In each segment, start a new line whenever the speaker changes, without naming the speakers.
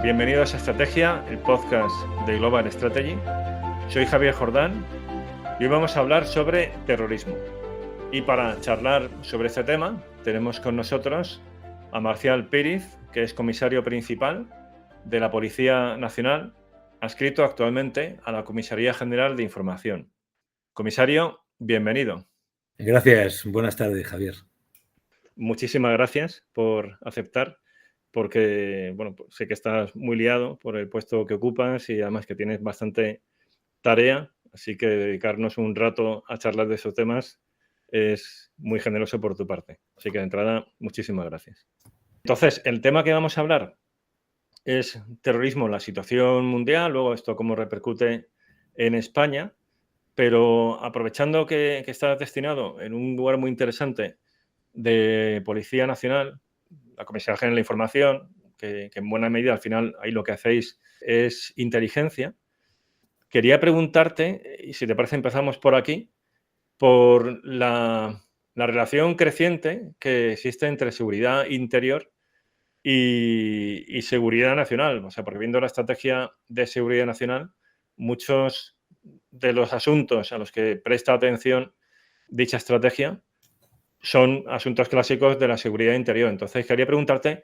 Bienvenidos a Estrategia, el podcast de Global Strategy. Soy Javier Jordán y hoy vamos a hablar sobre terrorismo. Y para charlar sobre este tema tenemos con nosotros a Marcial Píriz, que es comisario principal de la Policía Nacional, adscrito actualmente a la Comisaría General de Información. Comisario, bienvenido.
Gracias. Buenas tardes, Javier.
Muchísimas gracias por aceptar, porque sé que estás muy liado por el puesto que ocupas y además que tienes bastante tarea, así que dedicarnos un rato a charlar de esos temas es muy generoso por tu parte. Así que de entrada, muchísimas gracias. Entonces, el tema que vamos a hablar es terrorismo, la situación mundial, luego esto cómo repercute en España, pero aprovechando que estás destinado en un lugar muy interesante de Policía Nacional, la Comisaría General de Información, que en buena medida al final ahí lo que hacéis es inteligencia. Quería preguntarte, y si te parece empezamos por aquí, por la relación creciente que existe entre seguridad interior y seguridad nacional. O sea, porque viendo la estrategia de seguridad nacional, muchos de los asuntos a los que presta atención dicha estrategia son asuntos clásicos de la seguridad interior. Entonces, quería preguntarte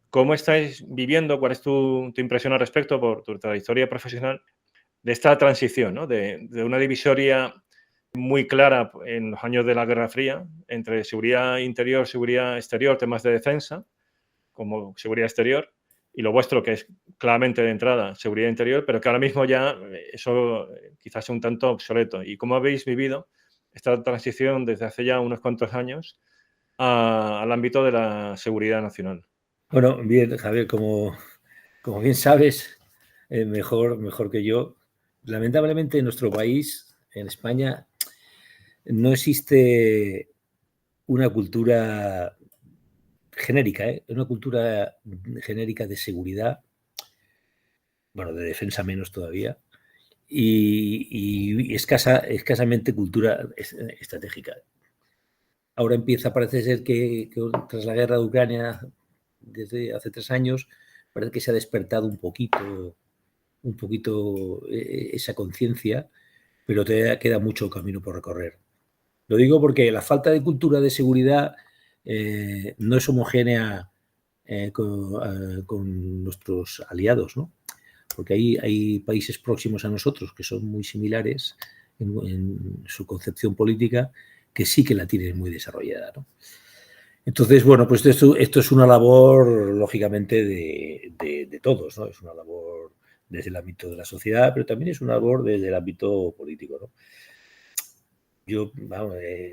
cómo estáis viviendo, cuál es tu impresión al respecto por tu trayectoria profesional de esta transición, ¿no? de una divisoria muy clara en los años de la Guerra Fría entre seguridad interior, seguridad exterior, temas de defensa, como seguridad exterior, y lo vuestro, que es claramente de entrada seguridad interior, pero que ahora mismo ya eso quizás es un tanto obsoleto. ¿Y cómo habéis vivido esta transición desde hace ya unos cuantos años al ámbito de la seguridad nacional?
Bueno, bien, Javier, como bien sabes, mejor que yo, lamentablemente en nuestro país, en España, no existe una cultura genérica, una cultura genérica de seguridad, bueno, de defensa menos todavía, y escasamente cultura estratégica. Ahora parece ser que tras la guerra de Ucrania, desde hace 3 años, parece que se ha despertado un poquito esa conciencia, pero todavía queda mucho camino por recorrer. Lo digo porque la falta de cultura de seguridad no es homogénea con nuestros aliados, ¿no? Porque hay países próximos a nosotros que son muy similares en su concepción política, que sí que la tienen muy desarrollada, ¿no? Entonces, bueno, pues esto es una labor, lógicamente, de todos, ¿no? Es una labor desde el ámbito de la sociedad, pero también es una labor desde el ámbito político, ¿no?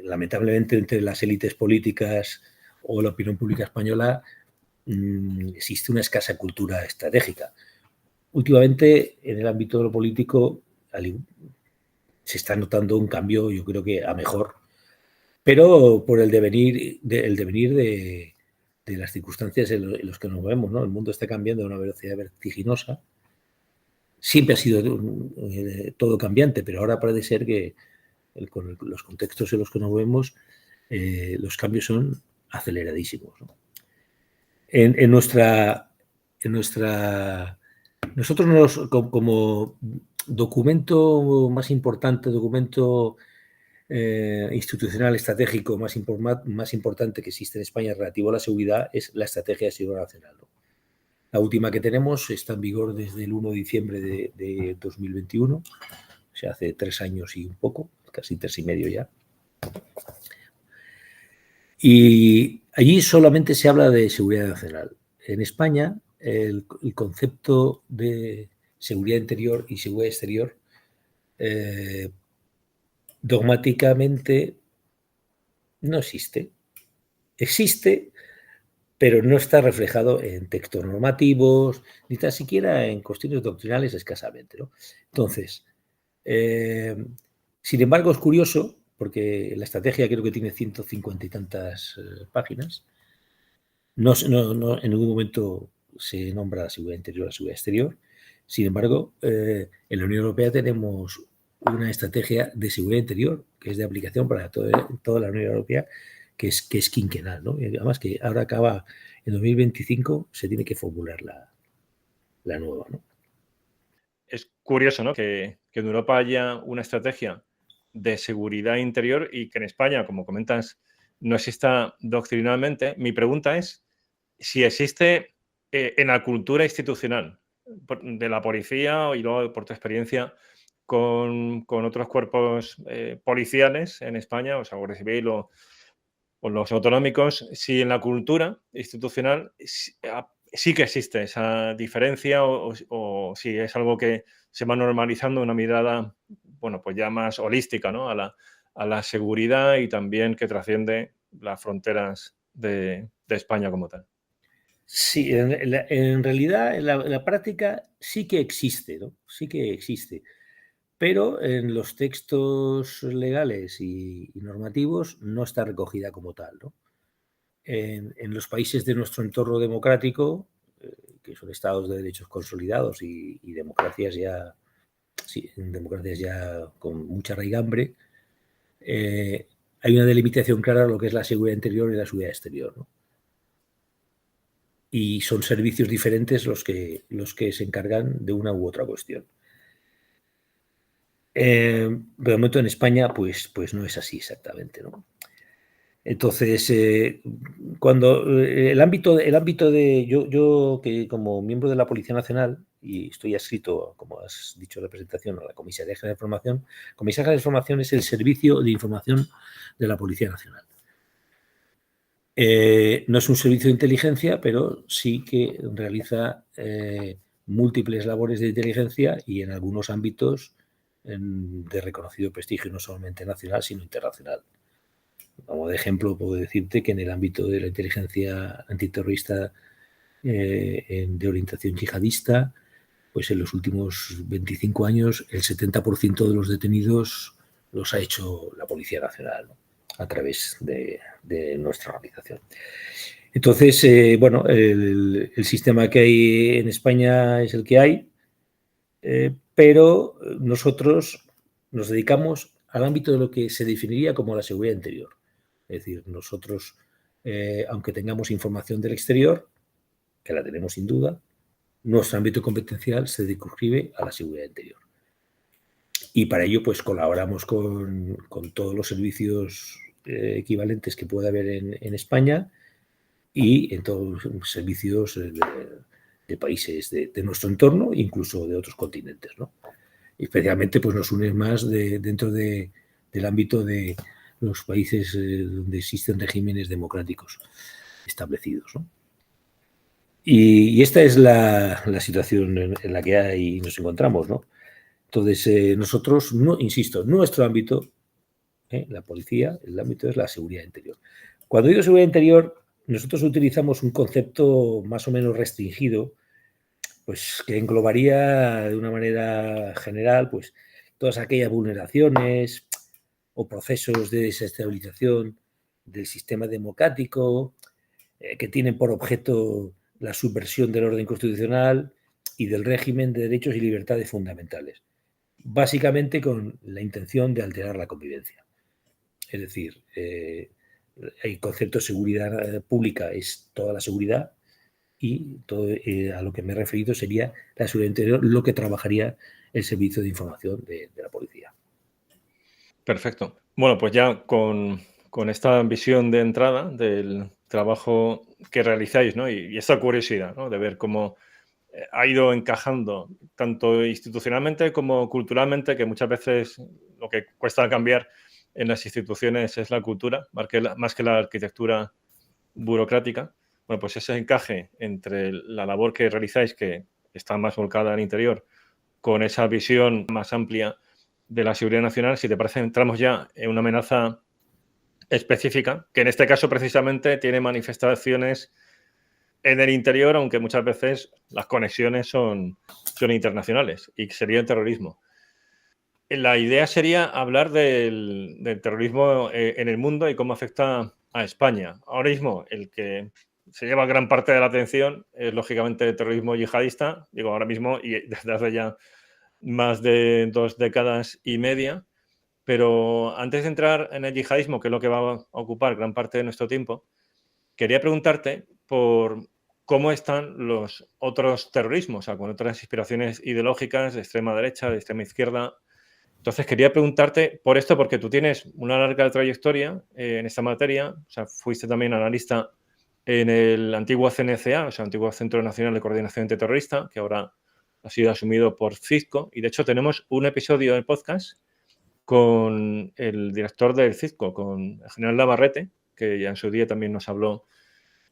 Lamentablemente, entre las élites políticas o la opinión pública española existe una escasa cultura estratégica. Últimamente, en el ámbito de lo político, se está notando un cambio, yo creo que a mejor, pero por el devenir de las circunstancias en los que nos movemos, ¿no? El mundo está cambiando a una velocidad vertiginosa. Siempre ha sido todo cambiante, pero ahora parece ser que con los contextos en los que nos movemos, los cambios son aceleradísimos, ¿no? En nuestra nosotros como documento más importante, documento institucional estratégico más importante que existe en España relativo a la seguridad es la Estrategia de Seguridad Nacional, ¿no? La última que tenemos está en vigor desde el 1 de diciembre de 2021, o sea, hace 3 años y un poco, casi 3 y medio ya. Y allí solamente se habla de seguridad nacional. En España, el concepto de seguridad interior y seguridad exterior dogmáticamente no existe. Existe, pero no está reflejado en textos normativos, ni tan siquiera en cuestiones doctrinales escasamente, ¿no? Entonces, sin embargo, es curioso, porque la estrategia creo que tiene 150 y tantas páginas. No, en ningún momento se nombra la seguridad interior o la seguridad exterior. Sin embargo, en la Unión Europea tenemos una estrategia de seguridad interior que es de aplicación para toda la Unión Europea, que es quinquenal, ¿no? Y además que ahora acaba en 2025, se tiene que formular la nueva, ¿no?
Es curioso, ¿no? Que en Europa haya una estrategia de seguridad interior y que en España, como comentas, no exista doctrinalmente. Mi pregunta es si existe en la cultura institucional de la policía y luego por tu experiencia con otros cuerpos policiales en España, o sea, Guardia Civil o los autonómicos, si en la cultura institucional sí que existe esa diferencia o si es algo que se va normalizando una mirada, bueno, pues ya más holística, ¿no? A la seguridad y también que trasciende las fronteras de España como tal.
Sí, en realidad en la práctica sí que existe, ¿no? Sí que existe, pero en los textos legales y normativos no está recogida como tal, ¿no? En los países de nuestro entorno democrático, que son estados de derechos consolidados y democracias ya, sí, democracias ya con mucha raigambre, hay una delimitación clara de lo que es la seguridad interior y la seguridad exterior, ¿no? Y son servicios diferentes los que se encargan de una u otra cuestión. De momento en España, pues no es así exactamente, ¿no? Entonces, cuando el ámbito de yo que como miembro de la Policía Nacional y estoy adscrito, como has dicho en la presentación, a la Comisaría General de Información, Comisaría General de Información es el servicio de información de la Policía Nacional. No es un servicio de inteligencia, pero sí que realiza múltiples labores de inteligencia y en algunos ámbitos de reconocido prestigio, no solamente nacional, sino internacional. Como de ejemplo, puedo decirte que en el ámbito de la inteligencia antiterrorista de orientación yihadista, pues en los últimos 25 años el 70% de los detenidos los ha hecho la Policía Nacional, ¿no? A través de nuestra organización. Entonces, bueno, el sistema que hay en España es el que hay, pero nosotros nos dedicamos al ámbito de lo que se definiría como la seguridad interior. Es decir, nosotros, aunque tengamos información del exterior, que la tenemos sin duda, nuestro ámbito competencial se circunscribe a la seguridad interior. Y para ello, pues colaboramos con todos los servicios equivalentes que pueda haber en España y en todos los servicios de países de nuestro entorno, incluso de otros continentes, ¿no? Y especialmente, pues nos une más dentro del ámbito de los países donde existen regímenes democráticos establecidos, ¿no? Y esta es la situación en la que hay, nos encontramos, ¿no? Entonces, nosotros, no, insisto, nuestro ámbito, la policía, el ámbito es la seguridad interior. Cuando digo seguridad interior, nosotros utilizamos un concepto más o menos restringido, pues que englobaría de una manera general, pues todas aquellas vulneraciones o procesos de desestabilización del sistema democrático que tienen por objeto la subversión del orden constitucional y del régimen de derechos y libertades fundamentales, básicamente con la intención de alterar la convivencia. Es decir, el concepto de seguridad pública es toda la seguridad y todo, a lo que me he referido sería la seguridad interior, lo que trabajaría el servicio de información de la policía.
Perfecto. Bueno, pues ya con esta visión de entrada del trabajo que realizáis, ¿no? Y esta curiosidad, ¿no? De ver cómo ha ido encajando tanto institucionalmente como culturalmente, que muchas veces lo que cuesta cambiar en las instituciones es la cultura, más que la arquitectura burocrática. Bueno, pues ese encaje entre la labor que realizáis, que está más volcada al interior, con esa visión más amplia de la seguridad nacional, si te parece, entramos ya en una amenaza específica, que en este caso precisamente tiene manifestaciones en el interior, aunque muchas veces las conexiones son internacionales, y sería el terrorismo. La idea sería hablar del terrorismo en el mundo y cómo afecta a España. Ahora mismo, el que se lleva gran parte de la atención es, lógicamente, el terrorismo yihadista, digo ahora mismo y desde hace ya más de 2 décadas y media. Pero antes de entrar en el yihadismo, que es lo que va a ocupar gran parte de nuestro tiempo, quería preguntarte por cómo están los otros terrorismos, o sea, con otras inspiraciones ideológicas de extrema derecha, de extrema izquierda. Entonces, quería preguntarte por esto, porque tú tienes una larga trayectoria en esta materia, o sea, fuiste también analista en el antiguo CNCA, o sea, antiguo Centro Nacional de Coordinación Antiterrorista, que ahora ha sido asumido por CISCO, y de hecho tenemos un episodio del podcast con el director del CISCO, con el general Navarrete, que ya en su día también nos habló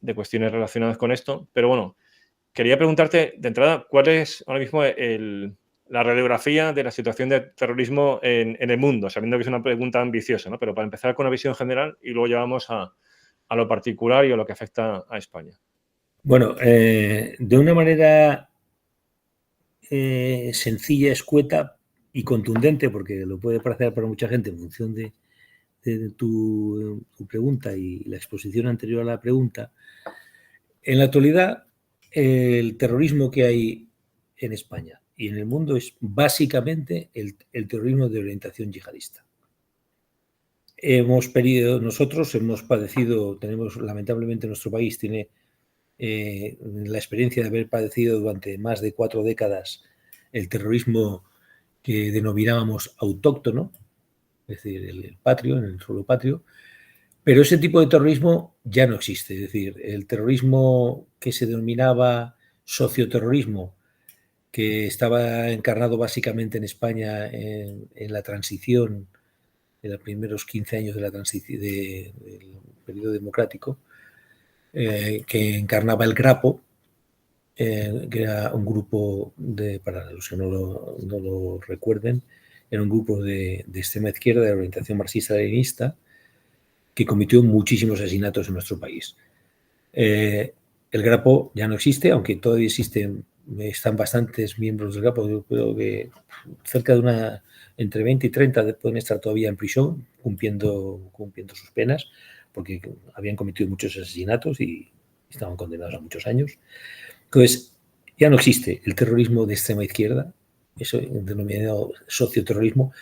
de cuestiones relacionadas con esto, pero bueno, quería preguntarte de entrada, ¿cuál es ahora mismo la radiografía de la situación de terrorismo en el mundo? Sabiendo que es una pregunta ambiciosa, ¿no? Pero para empezar con una visión general y luego llevamos a lo particular y a lo que afecta a España.
Bueno, de una manera sencilla, escueta y contundente, porque lo puede parecer para mucha gente en función de tu pregunta y la exposición anterior a la pregunta. En la actualidad, el terrorismo que hay en España y en el mundo es básicamente el terrorismo de orientación yihadista. Nosotros hemos padecido, tenemos lamentablemente nuestro país tiene la experiencia de haber padecido durante más de 4 décadas el terrorismo que denominábamos autóctono, es decir, el patrio, en el suelo patrio, pero ese tipo de terrorismo ya no existe. Es decir, el terrorismo que se denominaba socioterrorismo, que estaba encarnado básicamente en España en la transición, en los primeros 15 años de la transición del periodo democrático, que encarnaba el Grapo, que era un grupo para los que no lo recuerden, era un grupo de extrema izquierda, de orientación marxista-leninista, que cometió muchísimos asesinatos en nuestro país. El Grapo ya no existe, aunque todavía están bastantes miembros del Grapo. Yo creo que cerca de entre 20 y 30 pueden estar todavía en prisión cumpliendo sus penas, porque habían cometido muchos asesinatos y estaban condenados a muchos años. Entonces, ya no existe el terrorismo de extrema izquierda, eso denominado socioterrorismo,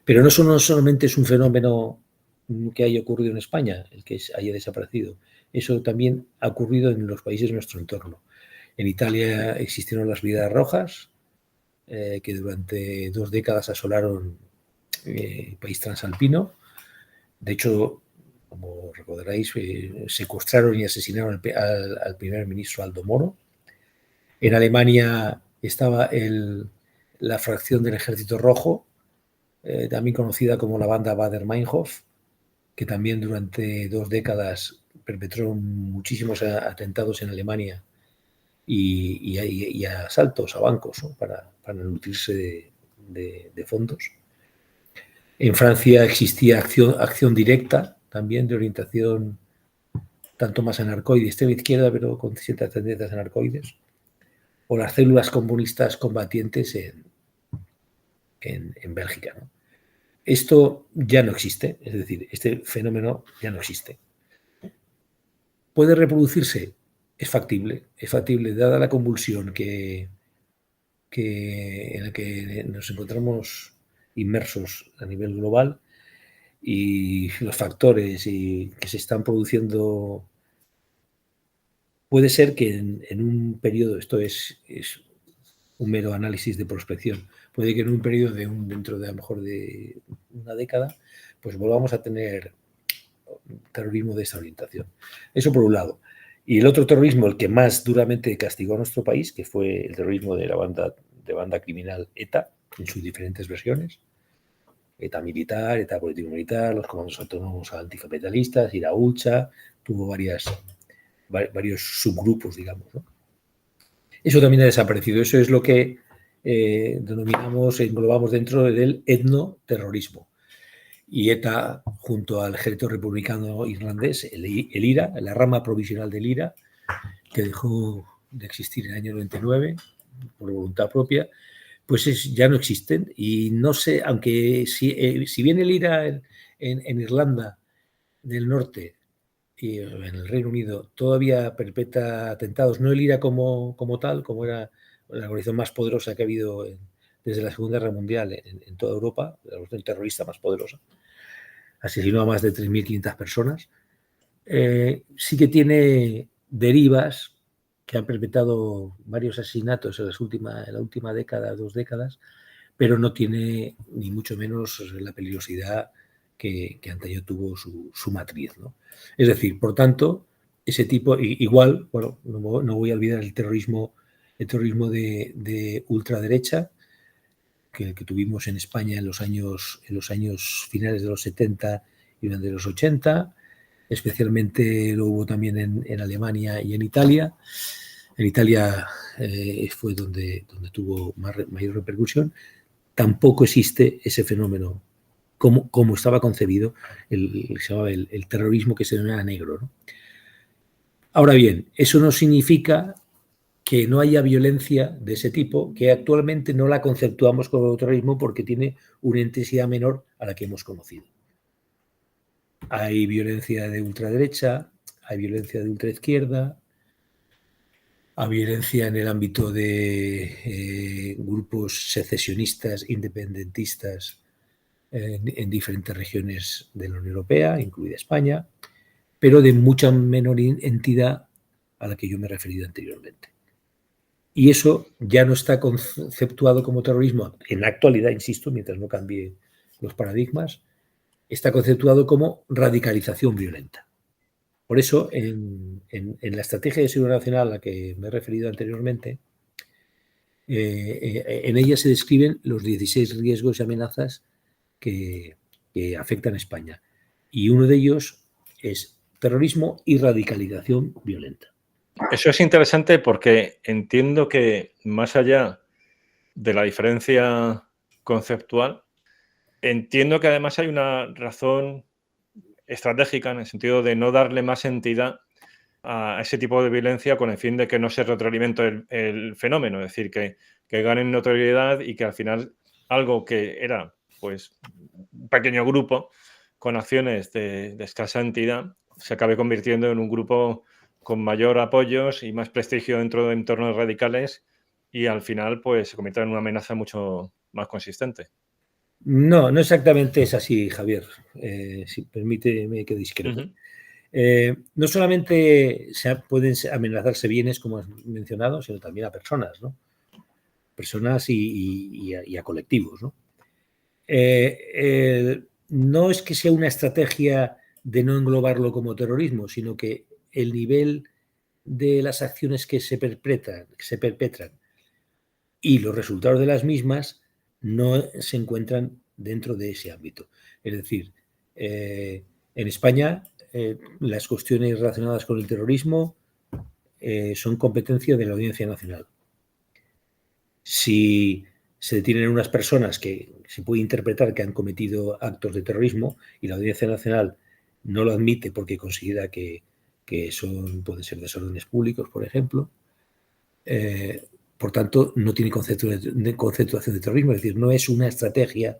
pero no solamente es un fenómeno que haya ocurrido en España, el que haya desaparecido. Eso también ha ocurrido en los países de nuestro entorno. En Italia existieron las Brigadas Rojas, que durante 2 décadas asolaron el país transalpino. De hecho, como recordaréis, secuestraron y asesinaron al primer ministro Aldo Moro. En Alemania estaba la fracción del Ejército Rojo, también conocida como la banda Baader-Meinhof, que también durante 2 décadas perpetró muchísimos atentados en Alemania y asaltos a bancos, ¿no? para nutrirse de fondos. En Francia existía acción directa, también de orientación tanto más anarcoide, extrema izquierda, pero con ciertas tendencias anarcoides, o las células comunistas combatientes en Bélgica, ¿no? Esto ya no existe, es decir, este fenómeno ya no existe. ¿Puede reproducirse? Es factible, dada la convulsión en la que nos encontramos inmersos a nivel global y los factores que se están produciendo. Puede ser que en un periodo, esto es un mero análisis de prospección, puede que en un periodo dentro de a lo mejor de una década, pues volvamos a tener terrorismo de esa orientación. Eso por un lado. Y el otro terrorismo, el que más duramente castigó a nuestro país, que fue el terrorismo de la banda criminal ETA, en sus diferentes versiones. ETA militar, ETA político-militar, los comandos autónomos anticapitalistas, Iraultza, tuvo varios subgrupos, digamos, ¿no? Eso también ha desaparecido. Eso es lo que englobamos dentro del etnoterrorismo. Y ETA, junto al Ejército Republicano Irlandés, el IRA, la rama provisional del IRA, que dejó de existir en el año 99 por voluntad propia, pues ya no existen. Y no sé, aunque si bien el IRA en Irlanda del Norte y en el Reino Unido todavía perpetra atentados, no el IRA como tal, como era la organización más poderosa que ha habido desde la Segunda Guerra Mundial en toda Europa, la organización terrorista más poderosa, asesinó a más de 3.500 personas, sí que tiene derivas que han perpetrado varios asesinatos en la última década, 2 décadas, pero no tiene ni mucho menos la peligrosidad que antaño tuvo su matriz, ¿no? Es decir, por tanto, ese tipo, igual, bueno, no voy a olvidar el terrorismo de ultraderecha que tuvimos en España en los años finales de los 70 y durante los 80, especialmente lo hubo también en Alemania y en Italia. En Italia fue donde tuvo mayor repercusión. Tampoco existe ese fenómeno como estaba concebido el terrorismo que se denomina negro, ¿no? Ahora bien, eso no significa que no haya violencia de ese tipo, que actualmente no la conceptuamos como terrorismo porque tiene una intensidad menor a la que hemos conocido. Hay violencia de ultraderecha, hay violencia de ultraizquierda, hay violencia en el ámbito de grupos secesionistas, independentistas en diferentes regiones de la Unión Europea, incluida España, pero de mucha menor entidad a la que yo me he referido anteriormente. Y eso ya no está conceptuado como terrorismo en la actualidad, insisto, mientras no cambien los paradigmas, está conceptuado como radicalización violenta. Por eso, en la estrategia de seguridad nacional a la que me he referido anteriormente, en ella se describen los 16 riesgos y amenazas que afectan a España. Y uno de ellos es terrorismo y radicalización violenta.
Eso es interesante porque entiendo que más allá de la diferencia conceptual, entiendo que además hay una razón estratégica en el sentido de no darle más entidad a ese tipo de violencia con el fin de que no se retroalimente el fenómeno, es decir, que ganen notoriedad y que al final algo que era pues un pequeño grupo con acciones de escasa entidad se acabe convirtiendo en un grupo con mayor apoyos y más prestigio dentro de entornos radicales y al final pues se convierta en una amenaza mucho más consistente.
No, no exactamente es así, Javier. Si permíteme que discrepe. No solamente pueden amenazarse bienes, como has mencionado, sino también a personas, ¿no? Personas y a colectivos, ¿no? No es que sea una estrategia de no englobarlo como terrorismo, sino que el nivel de las acciones que se perpetran y los resultados de las mismas no se encuentran dentro de ese ámbito. Es decir, en España las cuestiones relacionadas con el terrorismo son competencia de la Audiencia Nacional. Si se detienen unas personas que se puede interpretar que han cometido actos de terrorismo y la Audiencia Nacional no lo admite porque considera que pueden ser desórdenes públicos, por ejemplo, por tanto, no tiene conceptuación de terrorismo, es decir, no es una estrategia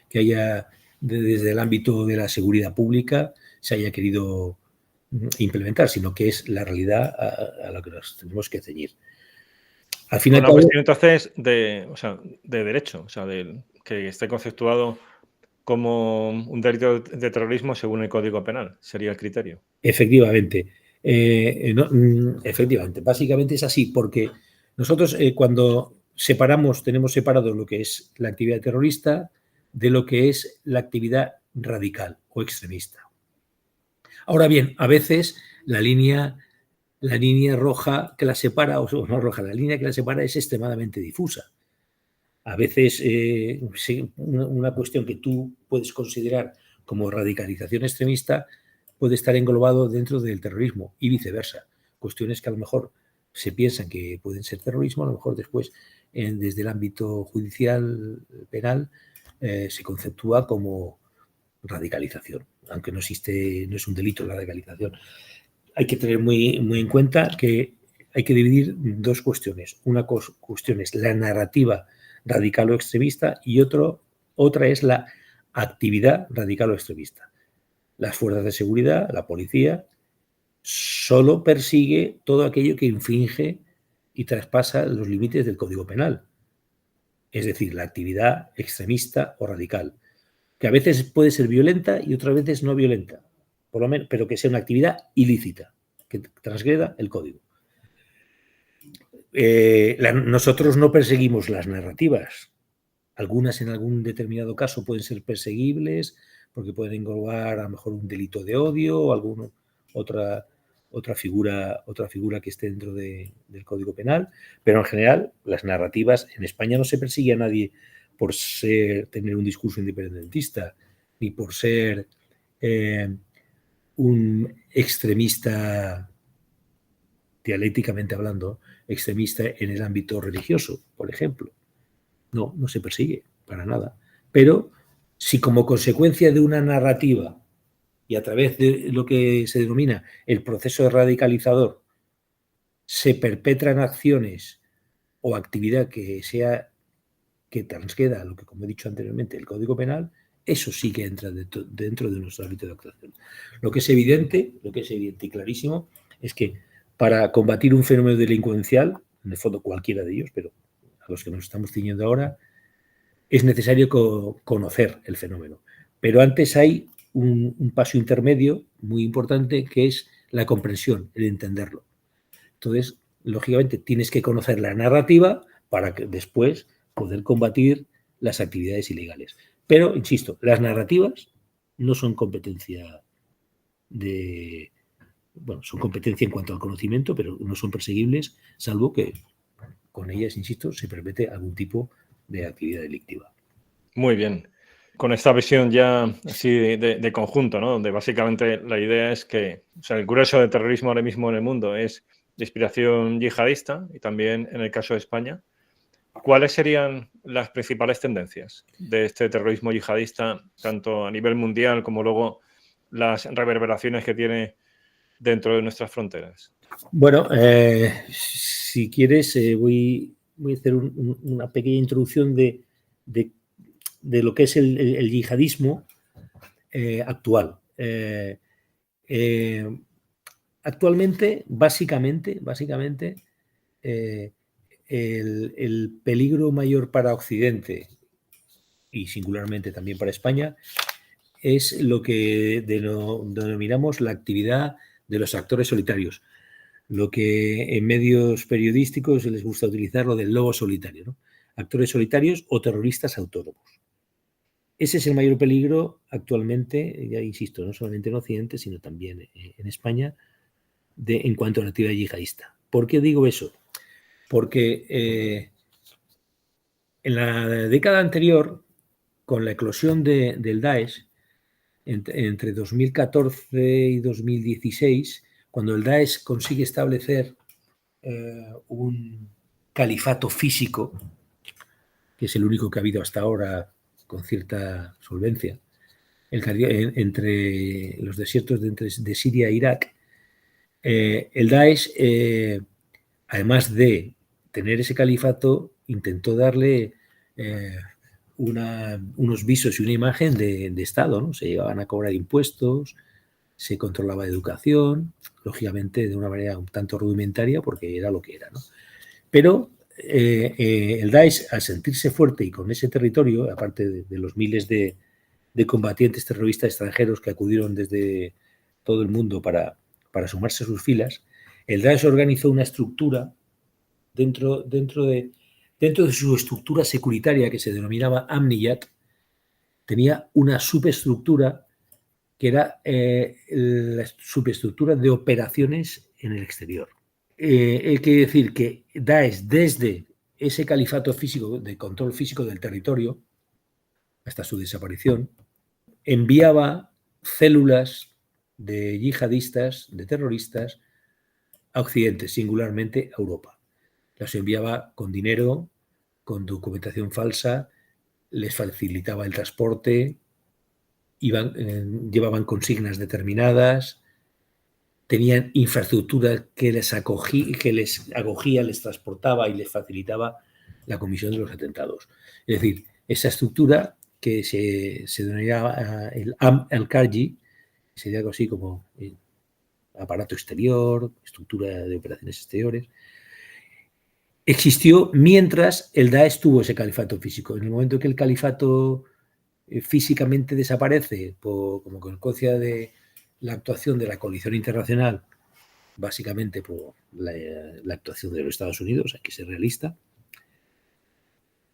que haya desde el ámbito de la seguridad pública se haya querido implementar, sino que es la realidad a la que nos tenemos que ceñir. Al final,
Una cuestión entonces de derecho, o sea, que esté conceptuado como un delito de terrorismo según el Código Penal, sería el criterio.
Efectivamente. Efectivamente. Básicamente es así, porque nosotros cuando tenemos separado lo que es la actividad terrorista de lo que es la actividad radical o extremista. Ahora bien, a veces la línea roja que la separa, o no roja, la línea que la separa es extremadamente difusa. A veces una cuestión que tú puedes considerar como radicalización extremista puede estar englobado dentro del terrorismo y viceversa. Cuestiones que a lo mejor se piensan que pueden ser terrorismo, a lo mejor después desde el ámbito judicial penal se conceptúa como radicalización, aunque no es un delito la radicalización. Hay que tener muy en cuenta que hay que dividir dos cuestiones. Una cuestión es la narrativa radical o extremista y otra es la actividad radical o extremista. Las fuerzas de seguridad, la policía, solo persigue todo aquello que infringe y traspasa los límites del Código Penal. Es decir, la actividad extremista o radical, que a veces puede ser violenta y otras veces no violenta, por lo menos, pero que sea una actividad ilícita, que transgreda el código. nosotros no perseguimos las narrativas. Algunas en algún determinado caso pueden ser perseguibles porque pueden englobar a lo mejor un delito de odio o alguna otra figura que esté dentro del Código Penal, pero en general las narrativas en España no se persigue a nadie por tener un discurso independentista ni por ser un extremista, dialécticamente hablando, extremista en el ámbito religioso, por ejemplo. No, no se persigue para nada. Pero si como consecuencia de una narrativa y a través de lo que se denomina el proceso radicalizador se perpetran acciones o actividad que transgreda lo que, como he dicho anteriormente, el Código Penal, eso sí que entra dentro de nuestro ámbito de actuación. Lo que es evidente y clarísimo, es que para combatir un fenómeno delincuencial, en el fondo cualquiera de ellos, pero a los que nos estamos ciñendo ahora, es necesario conocer el fenómeno. Pero antes hay un paso intermedio muy importante que es la comprensión, el entenderlo. Entonces, lógicamente, tienes que conocer la narrativa para que después poder combatir las actividades ilegales. Pero, insisto, las narrativas no son competencia son competencia en cuanto al conocimiento, pero no son perseguibles, salvo que con ellas, insisto, se permite algún tipo de actividad delictiva.
Muy bien. Con esta visión ya así de conjunto, ¿no? Donde básicamente la idea es que, o sea, el grueso del terrorismo ahora mismo en el mundo es de inspiración yihadista y también en el caso de España. ¿Cuáles serían las principales tendencias de este terrorismo yihadista, tanto a nivel mundial como luego las reverberaciones que tiene dentro de nuestras fronteras?
Bueno, si quieres, voy a hacer una pequeña introducción de lo que es el yihadismo actual. Actualmente, básicamente, el peligro mayor para Occidente y singularmente también para España es lo que denominamos la actividad de los actores solitarios, lo que en medios periodísticos les gusta utilizar lo del lobo solitario, ¿no? Actores solitarios o terroristas autónomos. Ese es el mayor peligro actualmente, ya insisto, no solamente en Occidente, sino también en España, en cuanto a la actividad yihadista. ¿Por qué digo eso? Porque en la década anterior, con la eclosión del Daesh, entre 2014 y 2016, cuando el Daesh consigue establecer un califato físico, que es el único que ha habido hasta ahora con cierta solvencia, entre los desiertos de Siria e Irak, el Daesh, además de tener ese califato, intentó darle unos visos y una imagen de Estado, ¿no? Se llegaban a cobrar impuestos, se controlaba la educación, lógicamente de una manera un tanto rudimentaria porque era lo que era, ¿no? Pero el Daesh, al sentirse fuerte y con ese territorio, aparte de los miles de combatientes terroristas extranjeros que acudieron desde todo el mundo para sumarse a sus filas, el Daesh organizó una estructura dentro de su estructura securitaria que se denominaba Amniyat. Tenía una subestructura que era la subestructura de operaciones en el exterior. Quiere decir que Daesh, desde ese califato físico, de control físico del territorio, hasta su desaparición, enviaba células de yihadistas, de terroristas, a Occidente, singularmente a Europa. Las enviaba con dinero, con documentación falsa, les facilitaba el transporte, llevaban consignas determinadas, tenían infraestructura que les acogía, les transportaba y les facilitaba la comisión de los atentados. Es decir, esa estructura que se denominaba el Al-Karji, sería algo así como aparato exterior, estructura de operaciones exteriores, existió mientras el Daesh tuvo ese califato físico. En el momento que el califato físicamente desaparece como consecuencia de la actuación de la coalición internacional básicamente por la actuación de los Estados Unidos, hay que ser realista.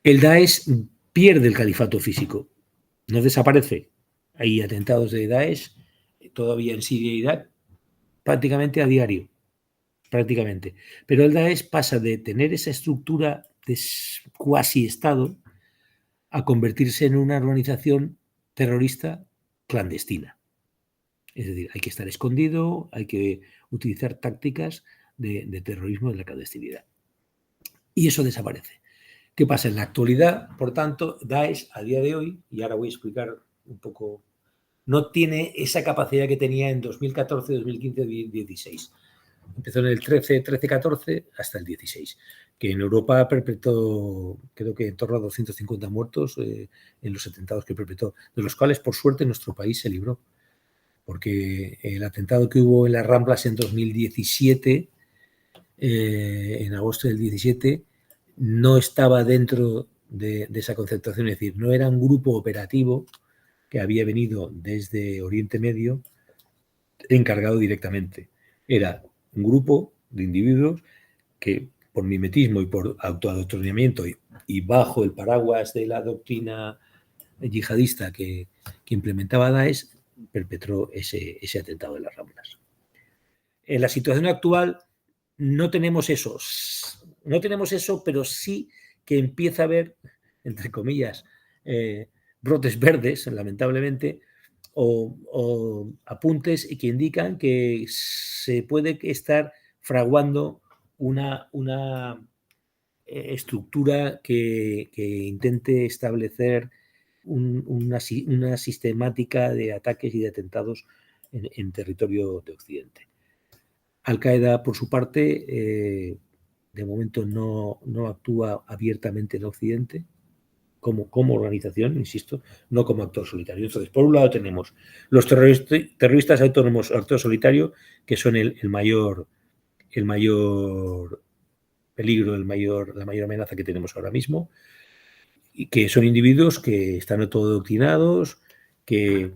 El Daesh pierde el califato físico, no desaparece. Hay atentados de Daesh todavía en Siria e Irak prácticamente a diario, prácticamente. Pero el Daesh pasa de tener esa estructura de cuasi Estado a convertirse en una organización terrorista clandestina. Es decir, hay que estar escondido, hay que utilizar tácticas de terrorismo en la clandestinidad. Y eso desaparece. ¿Qué pasa? En la actualidad, por tanto, Daesh a día de hoy, y ahora voy a explicar un poco, no tiene esa capacidad que tenía en 2014, 2015, 2016. Empezó en el 13-14 hasta el 16, que en Europa perpetró, creo que en torno a 250 muertos en los atentados que perpetró, de los cuales, por suerte, nuestro país se libró. Porque el atentado que hubo en las Ramblas en 2017, en agosto del 17, no estaba dentro de esa concentración, es decir, no era un grupo operativo que había venido desde Oriente Medio encargado directamente. Era un grupo de individuos que, por mimetismo y por autoadoctrinamiento y bajo el paraguas de la doctrina yihadista que implementaba Daesh, perpetró ese atentado en las Ramblas. En la situación actual no tenemos eso, pero sí que empieza a haber, entre comillas, brotes verdes, lamentablemente, o apuntes que indican que se puede estar fraguando una estructura que intente establecer una sistemática de ataques y de atentados en territorio de Occidente. Al-Qaeda, por su parte, de momento no actúa abiertamente en Occidente como organización, insisto, no como actor solitario. Entonces, por un lado tenemos los terroristas autónomos, actor solitario, que son el mayor peligro, la mayor amenaza que tenemos ahora mismo, y que son individuos que están autodoctrinados, que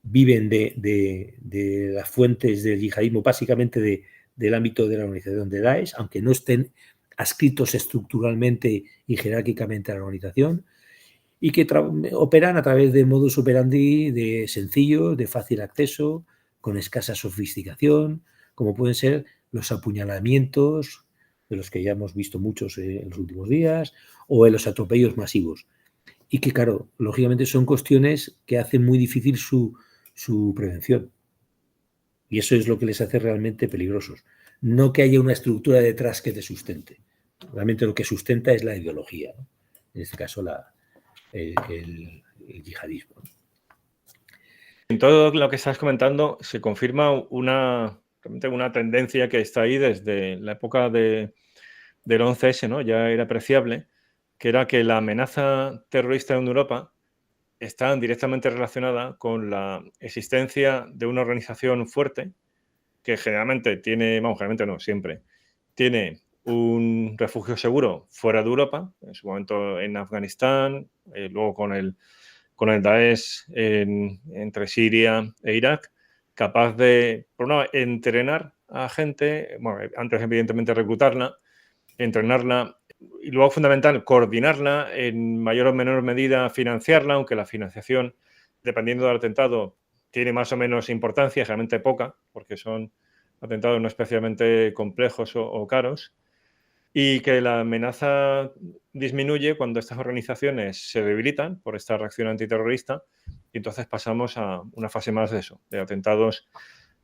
viven de las fuentes del yihadismo, básicamente del ámbito de la organización de Daesh, aunque no estén adscritos estructuralmente y jerárquicamente a la organización, y que operan a través de modus operandi de sencillo, de fácil acceso, con escasa sofisticación, como pueden ser los apuñalamientos, de los que ya hemos visto muchos en los últimos días, o en los atropellos masivos. Y que, claro, lógicamente son cuestiones que hacen muy difícil su prevención. Y eso es lo que les hace realmente peligrosos. No que haya una estructura detrás que te sustente. Realmente lo que sustenta es la ideología, ¿no? En este caso el yihadismo.
En todo lo que estás comentando se confirma realmente una tendencia que está ahí desde la época del 11S, ¿no? Ya era apreciable, que era que la amenaza terrorista en Europa está directamente relacionada con la existencia de una organización fuerte que generalmente generalmente no, siempre, tiene un refugio seguro fuera de Europa, en su momento en Afganistán, luego con el Daesh entre Siria e Irak, capaz de, por una vez, entrenar a gente, bueno, antes evidentemente reclutarla, entrenarla y luego, fundamental, coordinarla, en mayor o menor medida financiarla, aunque la financiación, dependiendo del atentado, tiene más o menos importancia, generalmente poca, porque son atentados no especialmente complejos o caros, y que la amenaza disminuye cuando estas organizaciones se debilitan por esta reacción antiterrorista y entonces pasamos a una fase más de eso, de atentados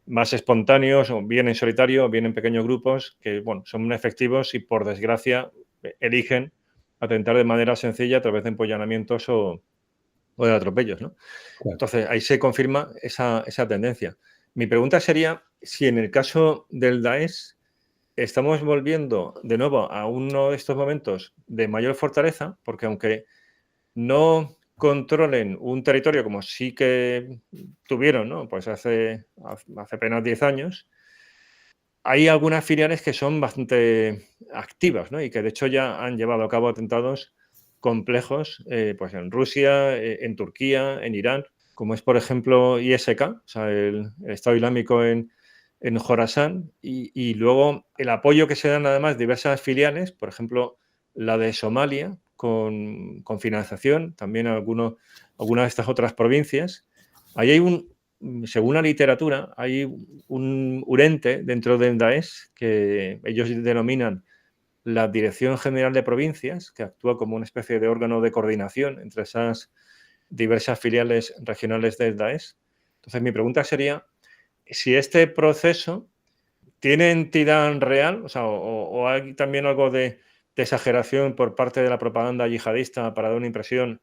más espontáneos, o bien en solitario o bien en pequeños grupos, que bueno, son efectivos y por desgracia eligen atentar de manera sencilla a través de empollonamientos o de atropellos, ¿no?
Claro.
Entonces, ahí se confirma esa tendencia. Mi pregunta sería si en el caso del Daesh estamos volviendo de nuevo a uno de estos momentos de mayor fortaleza, porque aunque no controlen un territorio como sí que tuvieron, ¿no? Pues hace apenas 10 años, hay algunas filiales que son bastante activas, ¿no? Y que de hecho ya han llevado a cabo atentados complejos pues en Rusia, en Turquía, en Irán, como es por ejemplo ISK, o sea, el Estado Islámico en en Jorasán y luego el apoyo que se dan además diversas filiales, por ejemplo, la de Somalia, con financiación, también algunas de estas otras provincias. Ahí hay según la literatura, hay un ente dentro del Daesh que ellos denominan la Dirección General de Provincias, que actúa como una especie de órgano de coordinación entre esas diversas filiales regionales del Daesh. Entonces, mi pregunta sería si este proceso tiene entidad real, o sea, o hay también algo de exageración por parte de la propaganda yihadista para dar una impresión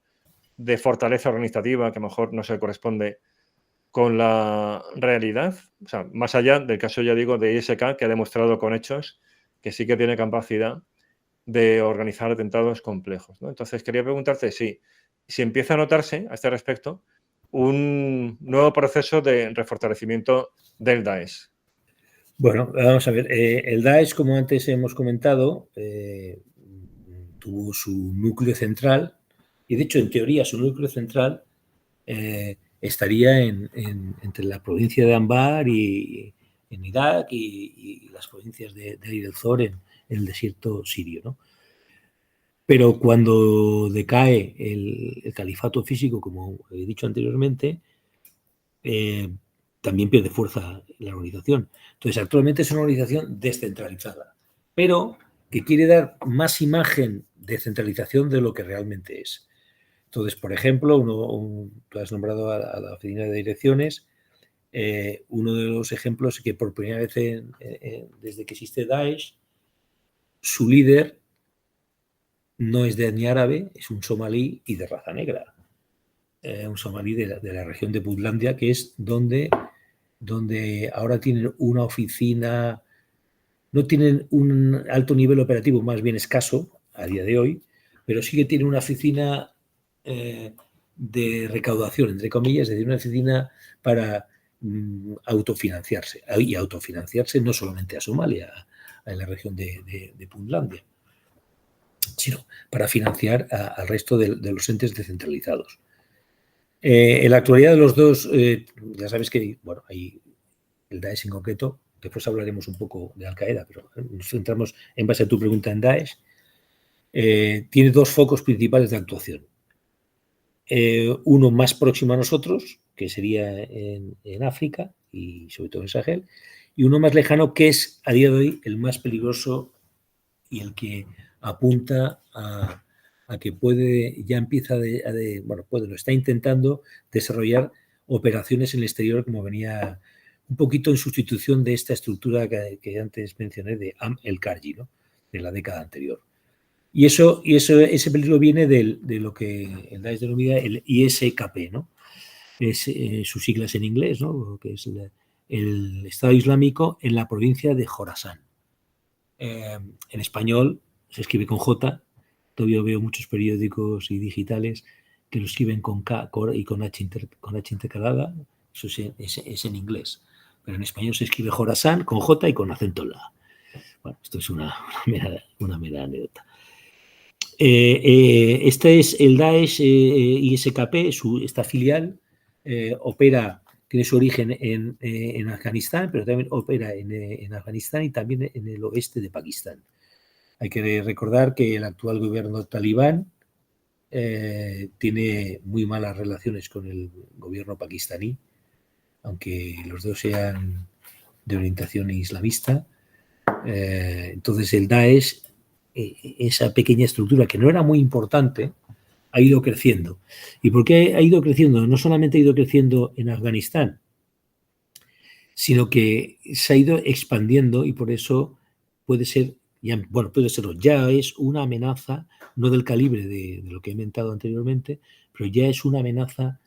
de fortaleza organizativa que a lo mejor no se corresponde con la realidad. O sea, más allá del caso, ya digo, de ISK, que ha demostrado con hechos que sí que tiene capacidad de organizar atentados complejos, ¿no? Entonces, quería preguntarte si empieza a notarse a este respecto un nuevo proceso de refortalecimiento del Daesh.
Bueno, vamos a ver. El Daesh, como antes hemos comentado, tuvo su núcleo central y, de hecho, en teoría, su núcleo central estaría entre la provincia de Anbar y en Irak y las provincias de Deir el-Zor en el desierto sirio, ¿no? Pero cuando decae el califato físico, como he dicho anteriormente, también pierde fuerza la organización. Entonces, actualmente es una organización descentralizada, pero que quiere dar más imagen de centralización de lo que realmente es. Entonces, por ejemplo, tú has nombrado a la oficina de direcciones. Uno de los ejemplos es que por primera vez desde que existe Daesh, su líder no es de etnia árabe, es un somalí y de raza negra. Un somalí de la región de Puntlandia, que es donde ahora tienen una oficina, no tienen un alto nivel operativo, más bien escaso a día de hoy, pero sí que tienen una oficina de recaudación, entre comillas, es decir, una oficina para autofinanciarse, y autofinanciarse no solamente a Somalia, a la región de Puntlandia, sino para financiar al resto de los entes descentralizados. En la actualidad de los dos, ya sabes que, bueno, hay el Daesh en concreto, después hablaremos un poco de Al-Qaeda, pero nos centramos en base a tu pregunta en Daesh, tiene dos focos principales de actuación. Uno más próximo a nosotros, que sería en África y sobre todo en Sahel, y uno más lejano, que es a día de hoy el más peligroso y el que apunta a que ya empieza lo está intentando desarrollar operaciones en el exterior, como venía un poquito en sustitución de esta estructura que antes mencioné de el-Karji, ¿no? De la década anterior. Y ese peligro viene de lo que el Daesh denomina el ISKP, ¿no? Es sus siglas en inglés, ¿no? Que es el Estado Islámico en la provincia de Jorasán. En español se escribe con J. Todavía veo muchos periódicos y digitales que lo escriben con K y con H intercalada. Eso es en inglés. Pero en español se escribe Jorasán con J y con acento en la A. Bueno, esto es una mera anécdota. Este es el Daesh ISKP, esta filial opera, tiene su origen en Afganistán, pero también opera en Afganistán y también en el oeste de Pakistán. Hay que recordar que el actual gobierno talibán tiene muy malas relaciones con el gobierno pakistaní, aunque los dos sean de orientación islamista. Entonces el Daesh, esa pequeña estructura que no era muy importante, ha ido creciendo. ¿Y por qué ha ido creciendo? No solamente ha ido creciendo en Afganistán, sino que se ha ido expandiendo y por eso puede ser, ya es una amenaza, no del calibre de lo que he comentado anteriormente, pero ya es una amenaza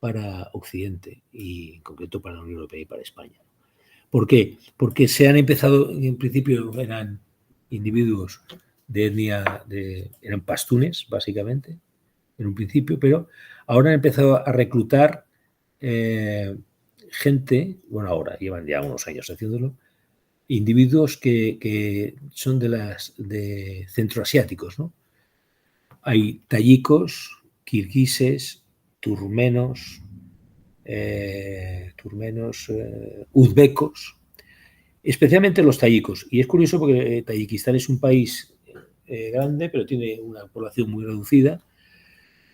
para Occidente y en concreto para la Unión Europea y para España. ¿Por qué? Porque se han empezado, en principio eran individuos de etnia, eran pastunes, básicamente, en un principio, pero ahora han empezado a reclutar gente, bueno, ahora llevan ya unos años haciéndolo, individuos que son de centroasiáticos, ¿no? Hay tayikos, kirguises, turmenos, uzbecos, especialmente los tayikos. Y es curioso porque Tayikistán es un país grande, pero tiene una población muy reducida,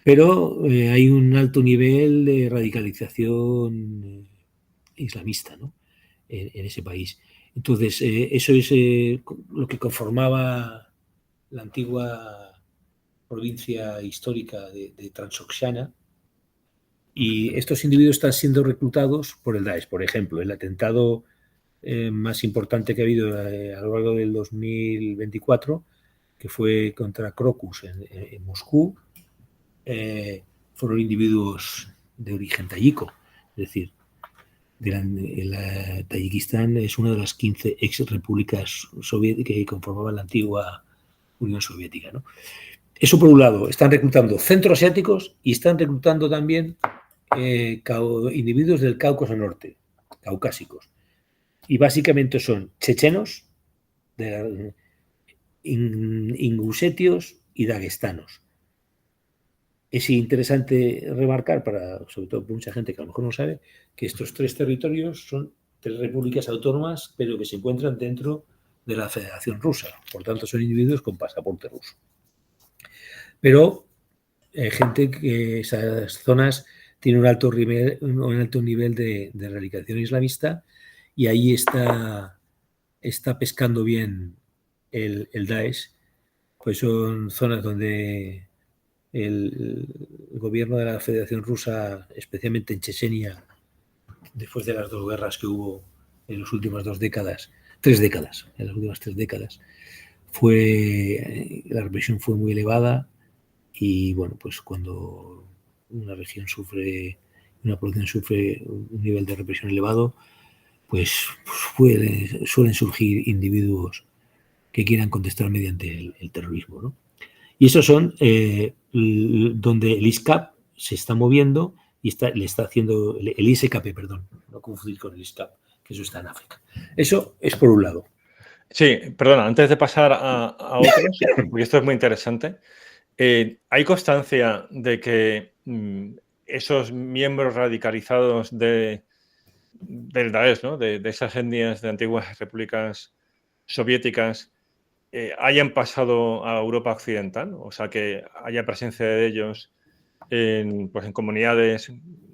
pero hay un alto nivel de radicalización islamista, ¿no? En ese país. Entonces, eso es lo que conformaba la antigua provincia histórica de Transoxiana, y estos individuos están siendo reclutados por el Daesh. Por ejemplo, el atentado más importante que ha habido a lo largo del 2024, que fue contra Crocus en Moscú, fueron individuos de origen tayiko. Es decir, Tayikistán es una de las 15 ex repúblicas soviéticas que conformaban la antigua Unión Soviética, ¿no? Eso por un lado, están reclutando centroasiáticos y están reclutando también individuos del Cáucaso Norte, caucásicos. Y básicamente son chechenos, ingusetios y dagestanos. Es interesante remarcar, sobre todo para mucha gente que a lo mejor no sabe, que estos tres territorios son tres repúblicas autónomas, pero que se encuentran dentro de la Federación Rusa. Por tanto, son individuos con pasaporte ruso. Pero gente que esas zonas tienen un alto nivel de radicación islamista, y ahí está pescando bien el Daesh. Pues son zonas donde el gobierno de la Federación Rusa, especialmente en Chechenia, después de las dos guerras que hubo en las últimas 3 décadas, en las últimas 3 décadas, la represión fue muy elevada. Y bueno, pues cuando una población sufre un nivel de represión elevado, pues suelen surgir individuos que quieran contestar mediante el terrorismo, ¿no? Y esos son donde el ISCAP se está moviendo y le está haciendo el ISKP, perdón, no confundir con el ISCAP, que eso está en África. Eso es por un lado.
Sí, perdona, antes de pasar a otros, porque esto es muy interesante, ¿hay constancia de que esos miembros radicalizados del Daesh, ¿no? de esas etnias de antiguas repúblicas soviéticas, hayan pasado a Europa occidental? O sea, que haya presencia de ellos pues en comunidades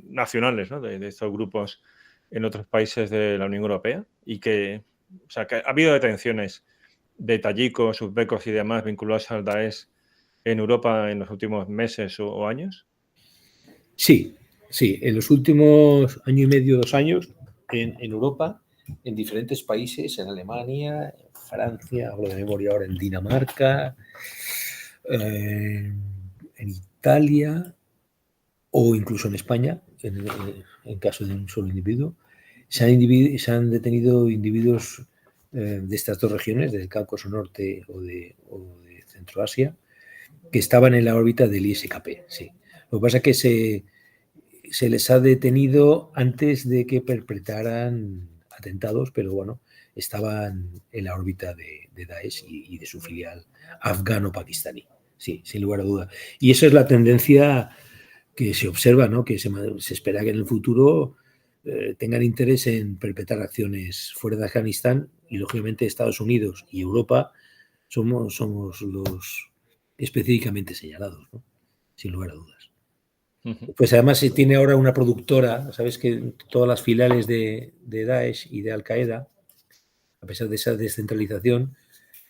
nacionales, ¿no? de estos grupos en otros países de la Unión Europea, y que, o sea, que ha habido detenciones de tayikos, uzbecos y demás vinculados al Daesh en Europa en los últimos meses o años.
Sí, en los últimos año y medio, 2 años, en Europa, en diferentes países, en Alemania, en Francia, hablo de memoria ahora, en Dinamarca, en Italia o incluso en España, en caso de un solo individuo, se han detenido individuos de estas dos regiones, del Cáucaso Norte o de Centroasia, que estaban en la órbita del ISKP, sí. Lo que pasa es que se les ha detenido antes de que perpetraran atentados, pero bueno, estaban en la órbita de Daesh y de su filial afgano-pakistaní, sí, sin lugar a duda. Y eso es la tendencia que se observa, ¿no? Que se espera que en el futuro tengan interés en perpetrar acciones fuera de Afganistán, y lógicamente Estados Unidos y Europa somos los específicamente señalados, ¿no? Sin lugar a dudas. Pues además se tiene ahora una productora, sabes que todas las filiales de Daesh y de Al-Qaeda, a pesar de esa descentralización,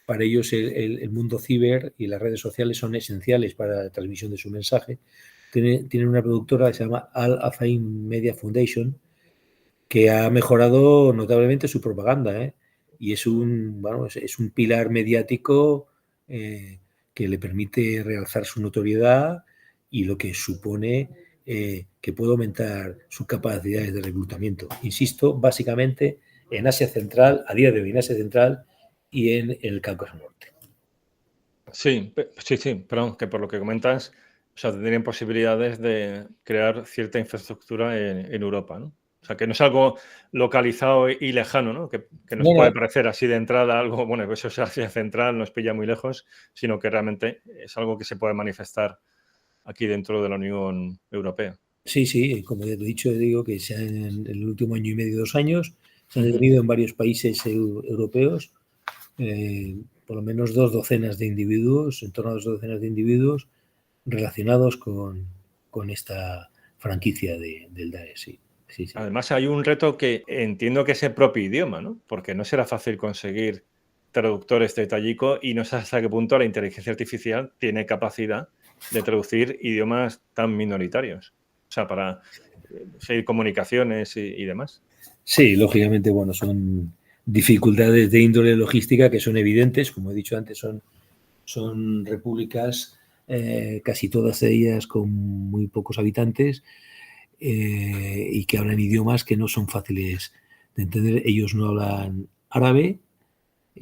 para ellos el mundo ciber y las redes sociales son esenciales para la transmisión de su mensaje. Tienen una productora que se llama Al-Azaim Media Foundation, que ha mejorado notablemente su propaganda, ¿eh? Y es un pilar mediático que le permite realzar su notoriedad, y lo que supone que puede aumentar sus capacidades de reclutamiento. Insisto, básicamente en Asia Central, a día de hoy en Asia Central y en el Cáucaso Norte.
Sí, perdón, que por lo que comentas, o sea, tendrían posibilidades de crear cierta infraestructura en Europa, ¿no? O sea, que no es algo localizado y lejano, ¿no? Que nos puede parecer así de entrada algo, bueno, que eso es Asia Central, nos pilla muy lejos, sino que realmente es algo que se puede manifestar aquí dentro de la Unión Europea.
Sí, como he dicho, digo que en el último año y medio, 2 años, Se han detenido en varios países europeos por lo menos 2 docenas de individuos, en torno a 2 docenas de individuos relacionados con esta franquicia del Daesh. Sí, sí, sí.
Además, hay un reto que entiendo que es el propio idioma, ¿no? Porque no será fácil conseguir traductores de tayiko y no sé hasta qué punto la inteligencia artificial tiene capacidad de traducir idiomas tan minoritarios. O sea, para seguir comunicaciones y demás.
Sí, lógicamente, bueno, son dificultades de índole logística que son evidentes. Como he dicho antes, son repúblicas, casi todas ellas con muy pocos habitantes, y que hablan idiomas que no son fáciles de entender. Ellos no hablan árabe,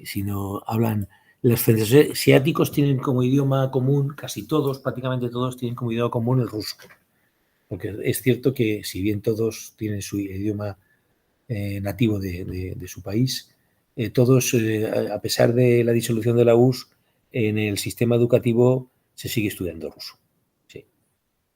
sino hablan... Los asiáticos tienen como idioma común, casi todos, prácticamente todos, tienen como idioma común el ruso. Porque es cierto que si bien todos tienen su idioma nativo de su país, todos, a pesar de la disolución de la URSS, en el sistema educativo se sigue estudiando ruso. Sí.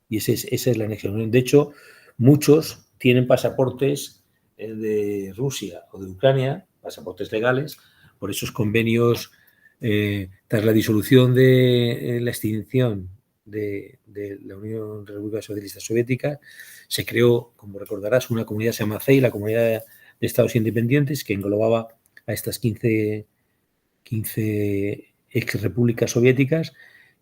Y esa es la anexión. De hecho, muchos tienen pasaportes de Rusia o de Ucrania, pasaportes legales, por esos convenios, tras la disolución de la extinción de la Unión República Socialista Soviética, se creó, como recordarás, una comunidad que se llama CEI, la Comunidad de Estados Independientes, que englobaba a estas 15 ex repúblicas soviéticas,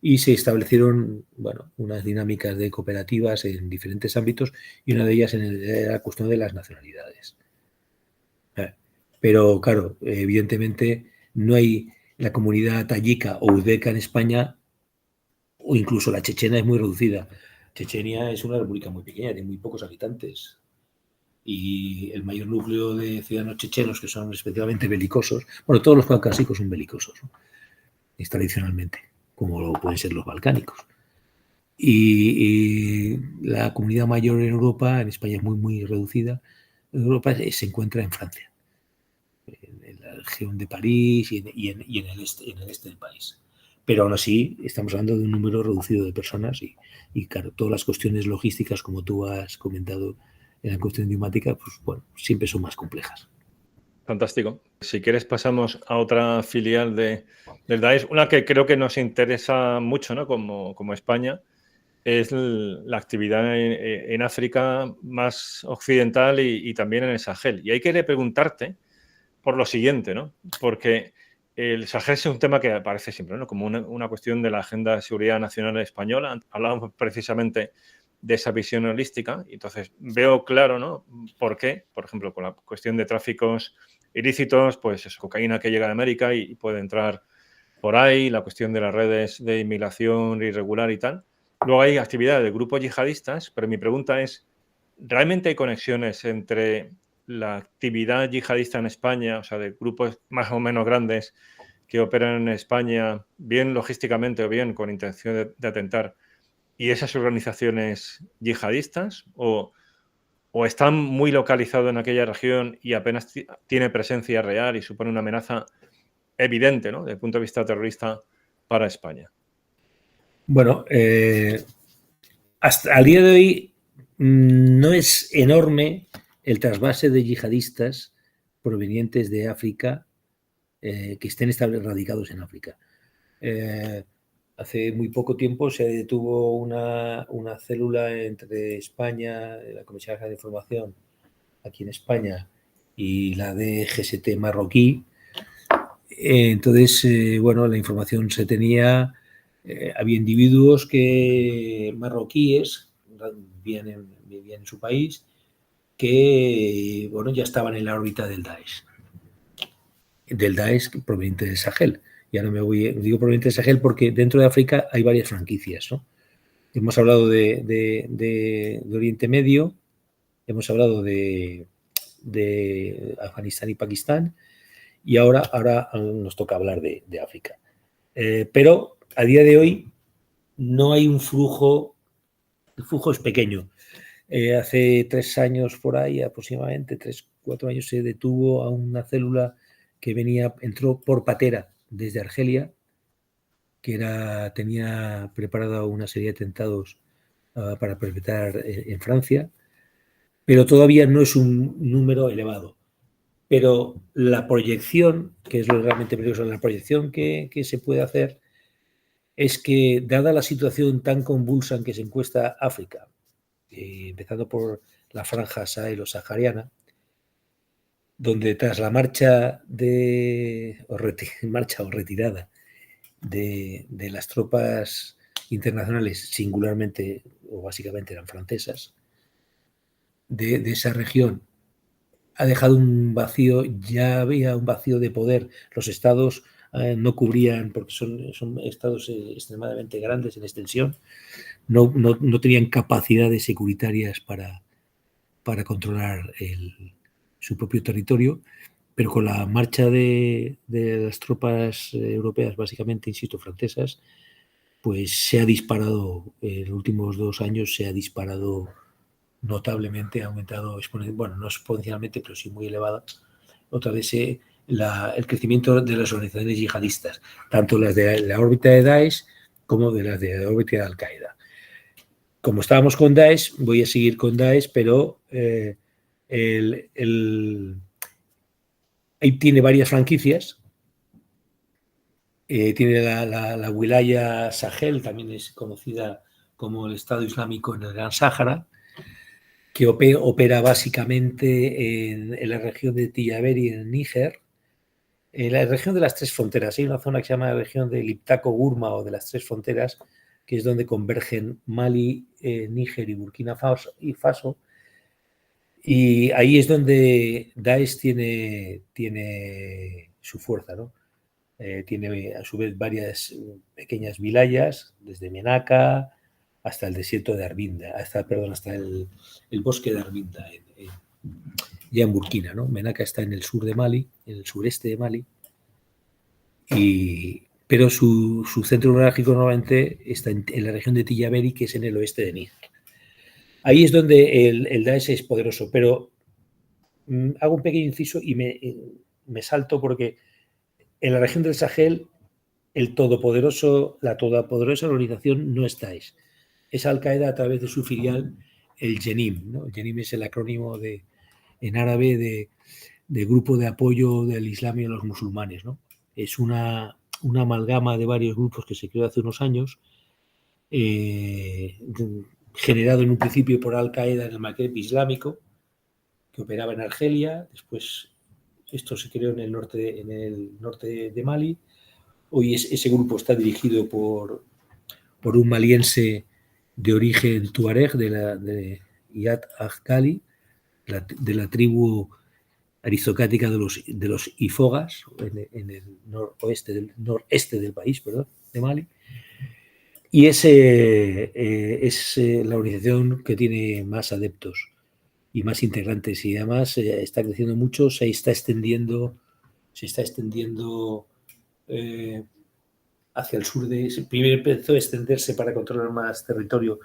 y se establecieron, bueno, unas dinámicas de cooperativas en diferentes ámbitos, y una de ellas en la cuestión de las nacionalidades. Pero, claro, evidentemente no hay la comunidad tayika o uzbeka en España, o incluso la chechena es muy reducida. Chechenia es una república muy pequeña, de muy pocos habitantes. Y el mayor núcleo de ciudadanos chechenos, que son especialmente belicosos, bueno, todos los caucásicos son belicosos, ¿no? Es tradicionalmente, como lo pueden ser los balcánicos. Y la comunidad mayor en Europa, en España es muy, muy reducida, en Europa se encuentra en Francia, en la región de París y en el este del país. Pero aún así estamos hablando de un número reducido de personas y claro, todas las cuestiones logísticas, como tú has comentado en la cuestión idiomática, pues bueno, siempre son más complejas.
Fantástico. Si quieres pasamos a otra filial del Daesh, una que creo que nos interesa mucho, ¿no? Como España, es la actividad en África más occidental y también en el Sahel. Y hay que preguntarte por lo siguiente, ¿no? Porque el Sahel es un tema que aparece siempre, ¿no? Como una cuestión de la agenda de seguridad nacional española. Hablábamos precisamente de esa visión holística. Y entonces veo claro, ¿no? Por qué, por ejemplo, con la cuestión de tráficos ilícitos, pues es cocaína que llega de América y puede entrar por ahí, la cuestión de las redes de inmigración irregular y tal. Luego hay actividades de grupos yihadistas, pero mi pregunta es, ¿realmente hay conexiones entre la actividad yihadista en España, o sea, de grupos más o menos grandes que operan en España, bien logísticamente o bien con intención de atentar, y esas organizaciones yihadistas? ¿O están muy localizados en aquella región y apenas tiene presencia real y supone una amenaza evidente, ¿no? Desde el punto de vista terrorista para España?
Bueno, hasta al día de hoy no es enorme el trasvase de yihadistas provenientes de África que estén radicados en África. Hace muy poco tiempo se detuvo una célula entre España, la Comisión de Información aquí en España, y la DGST marroquí. Entonces, bueno, la información se tenía, había individuos marroquíes, vivían en su país, que, bueno, ya estaban en la órbita del Daesh proveniente del Sahel. Y ahora digo proveniente del Sahel porque dentro de África hay varias franquicias, ¿no? Hemos hablado de Oriente Medio, hemos hablado de Afganistán y Pakistán, y ahora nos toca hablar de África. Pero a día de hoy no hay un flujo, el flujo es pequeño. Hace 3 años por ahí, aproximadamente 3-4 años, se detuvo a una célula que entró por patera desde Argelia, que tenía preparada una serie de atentados para perpetrar en Francia, pero todavía no es un número elevado. Pero la proyección, que es lo realmente peligroso, la proyección que se puede hacer es que, dada la situación tan convulsa en que se encuentra África, empezando por la franja sahel o sahariana, donde tras la marcha o retirada de las tropas internacionales, singularmente o básicamente eran francesas, de esa región, ha dejado un vacío, ya había un vacío de poder. Los estados no cubrían, porque son estados extremadamente grandes en extensión, no tenían capacidades securitarias para controlar su propio territorio, pero con la marcha de las tropas europeas, básicamente, insisto, francesas, pues se ha disparado, en los últimos 2 años se ha disparado notablemente, ha aumentado, bueno, no exponencialmente, pero sí muy elevada, otra vez el crecimiento de las organizaciones yihadistas, tanto las de la órbita de Daesh como de las de la órbita de Al-Qaeda. Como estábamos con Daesh, voy a seguir con Daesh, pero ahí tiene varias franquicias. Tiene la Wilaya Sahel, también es conocida como el Estado Islámico en el Gran Sáhara, que opera básicamente en la región de Tillaberi, en Níger, en la región de las 3 fronteras. Hay una zona que se llama la región de Liptako-Gurma o de las 3 fronteras, que es donde convergen Mali, Níger y Burkina Faso. Y ahí es donde Daesh tiene su fuerza, ¿no? Tiene a su vez varias pequeñas wilayas, desde Menaka hasta el desierto de Arbinda, hasta el bosque de Arbinda, ya en Burkina, ¿no? Menaka está en el sur de Mali, en el sureste de Mali, pero su centro neurálgico normalmente está en la región de Tillaberi, que es en el oeste de Níger. Ahí es donde el Daesh es poderoso, pero hago un pequeño inciso y me salto porque en la región del Sahel la todopoderosa organización no es Daesh, es Al-Qaeda a través de su filial, el Jenim, ¿no? El Jenim es el acrónimo en árabe de Grupo de Apoyo del Islam y de los Musulmanes, ¿no? Es una amalgama de varios grupos que se creó hace unos años, generado en un principio por Al-Qaeda en el Magreb islámico, que operaba en Argelia. Después esto se creó en el norte de Mali. Hoy ese grupo está dirigido por un maliense de origen tuareg, de Iyad Aghali, de la tribu aristocrática de los Ifogas, en el noreste del país, de Mali. Y es la organización que tiene más adeptos y más integrantes, y además está creciendo mucho, se está extendiendo hacia el sur. Primero empezó a extenderse para controlar más territorio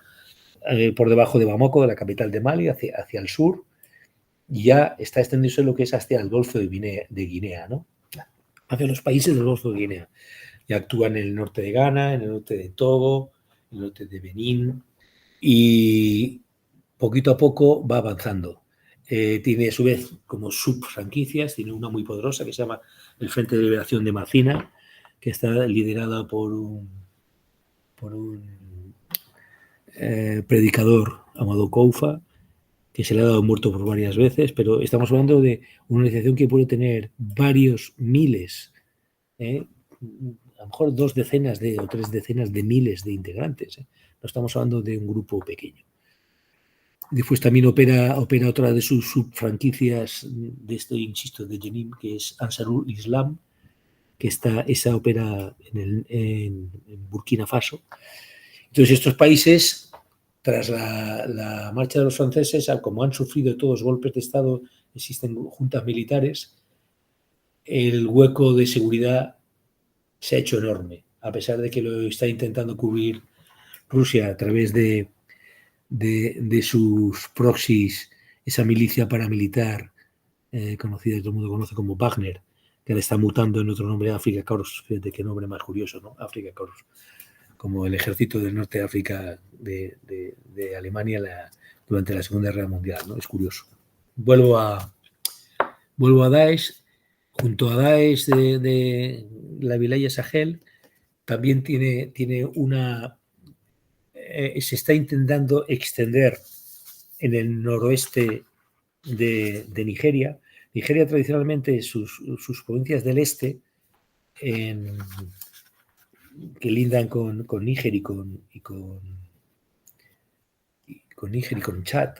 por debajo de Bamako, de la capital de Mali, hacia el sur, y ya está extendiéndose lo que es hacia el Golfo de Guinea, ¿no? Hacia los países del Golfo de Guinea. Ya actúan en el norte de Ghana, en el norte de Togo, en el norte de Benín, y poquito a poco va avanzando. Tiene a su vez como subfranquicias, tiene una muy poderosa que se llama el Frente de Liberación de Macina, que está liderada por un predicador, Amadou Koufa, que se le ha dado muerto por varias veces, pero estamos hablando de una organización que puede tener varios miles, a lo mejor 2 decenas o 3 decenas de miles de integrantes. No estamos hablando de un grupo pequeño. Después también opera otra de sus subfranquicias de esto, insisto, de Jenim, que es Ansarul Islam, que esa opera en Burkina Faso. Entonces estos países, tras la marcha de los franceses, como han sufrido todos golpes de Estado, existen juntas militares, el hueco de seguridad se ha hecho enorme, a pesar de que lo está intentando cubrir Rusia a través de sus proxies, esa milicia paramilitar conocida, todo el mundo conoce como Wagner, que le está mutando en otro nombre, Afrika Korps. Fíjate qué nombre más curioso, ¿no? Afrika Korps, como el ejército del norte de África de Alemania durante la Segunda Guerra Mundial, ¿no? Es curioso. Vuelvo a Vuelvo a Daesh. Junto a Daesh de la Wilaya Sahel, también tiene una... se está intentando extender en el noroeste de Nigeria. Nigeria tradicionalmente, sus provincias del este, que lindan con Níger y con Níger y con Chad,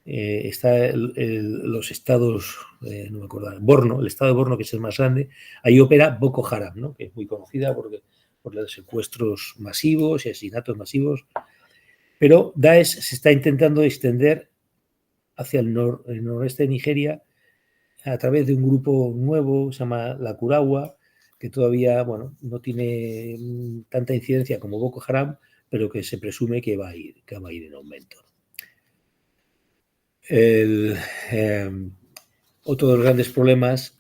está los estados, no me acuerdo, Borno, el estado de Borno, que es el más grande. Ahí opera Boko Haram, ¿no? Que es muy conocida por los secuestros masivos y asesinatos masivos. Pero Daesh se está intentando extender hacia el noroeste de Nigeria a través de un grupo nuevo, se llama la Kurawa, que todavía no tiene tanta incidencia como Boko Haram, pero que se presume que va a ir en aumento. Otro de los grandes problemas,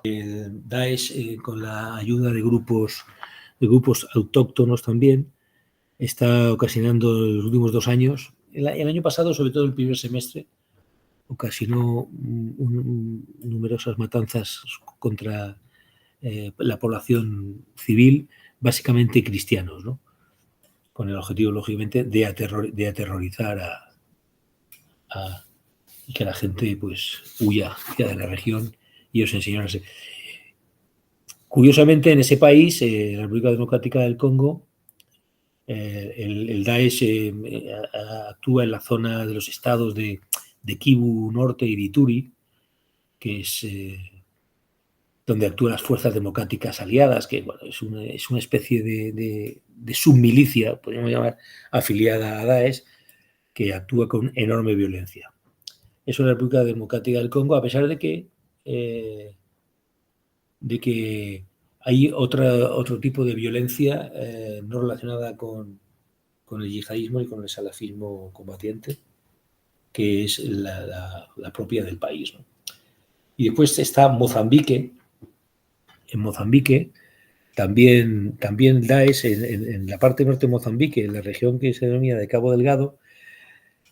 el Daesh, con la ayuda de grupos autóctonos también, está ocasionando en los últimos 2 años, el año pasado, sobre todo el primer semestre, ocasionó numerosas matanzas contra la población civil, básicamente cristianos, ¿no? Con el objetivo, lógicamente, de aterrorizar y que la gente pues huya de la región y ellos enseñarse. Curiosamente, en ese país, la República Democrática del Congo, el Daesh actúa en la zona de los estados de Kivu Norte y de Ituri, que es donde actúan las fuerzas democráticas aliadas, que es una especie de submilicia, podríamos llamar, afiliada a Daesh, que actúa con enorme violencia. Eso es la República Democrática del Congo, a pesar de que hay otro tipo de violencia no relacionada con el yihadismo y con el salafismo combatiente, que es la propia del país, ¿no? Y después está Mozambique. En Mozambique también Daesh, en la parte norte de Mozambique, en la región que se denomina de Cabo Delgado,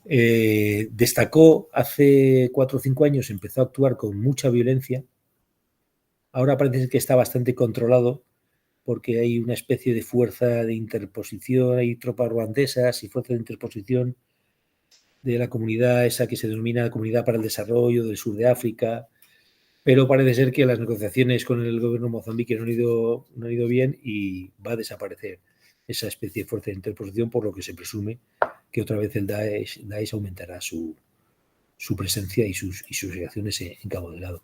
destacó hace 4 o 5 años, empezó a actuar con mucha violencia. Ahora parece que está bastante controlado porque hay una especie de fuerza de interposición, hay tropas ruandesas y fuerzas de interposición de la comunidad esa que se denomina Comunidad para el Desarrollo del Sur de África, pero parece ser que las negociaciones con el gobierno de Mozambique no han ido bien y va a desaparecer esa especie de fuerza de interposición, por lo que se presume que otra vez el Daesh aumentará su presencia y sus acciones en Cabo Delgado.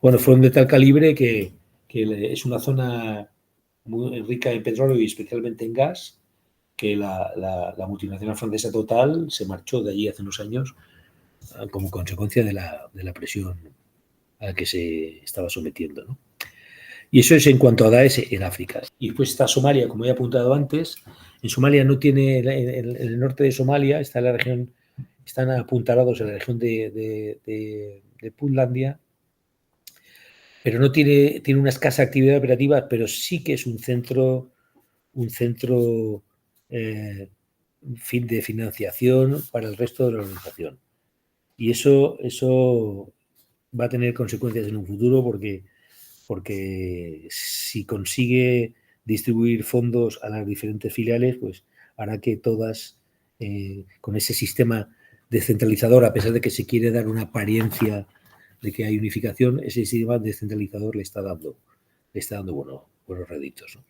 Bueno, fueron de tal calibre que es una zona muy rica en petróleo y especialmente en gas, que la multinacional francesa Total se marchó de allí hace unos años como consecuencia de la presión a la que se estaba sometiendo, ¿no? Y eso es en cuanto a Daesh en África. Y después está Somalia, como he apuntado antes. En Somalia no tiene, en el norte de Somalia está la región, están apuntalados en la región de Puntlandia, pero no tiene una escasa actividad operativa, pero sí que es un centro de financiación para el resto de la organización. Y eso va a tener consecuencias en un futuro porque si consigue distribuir fondos a las diferentes filiales, pues hará que todas, con ese sistema descentralizador, a pesar de que se quiere dar una apariencia de que hay unificación, ese sistema descentralizador le está dando buenos réditos, ¿no?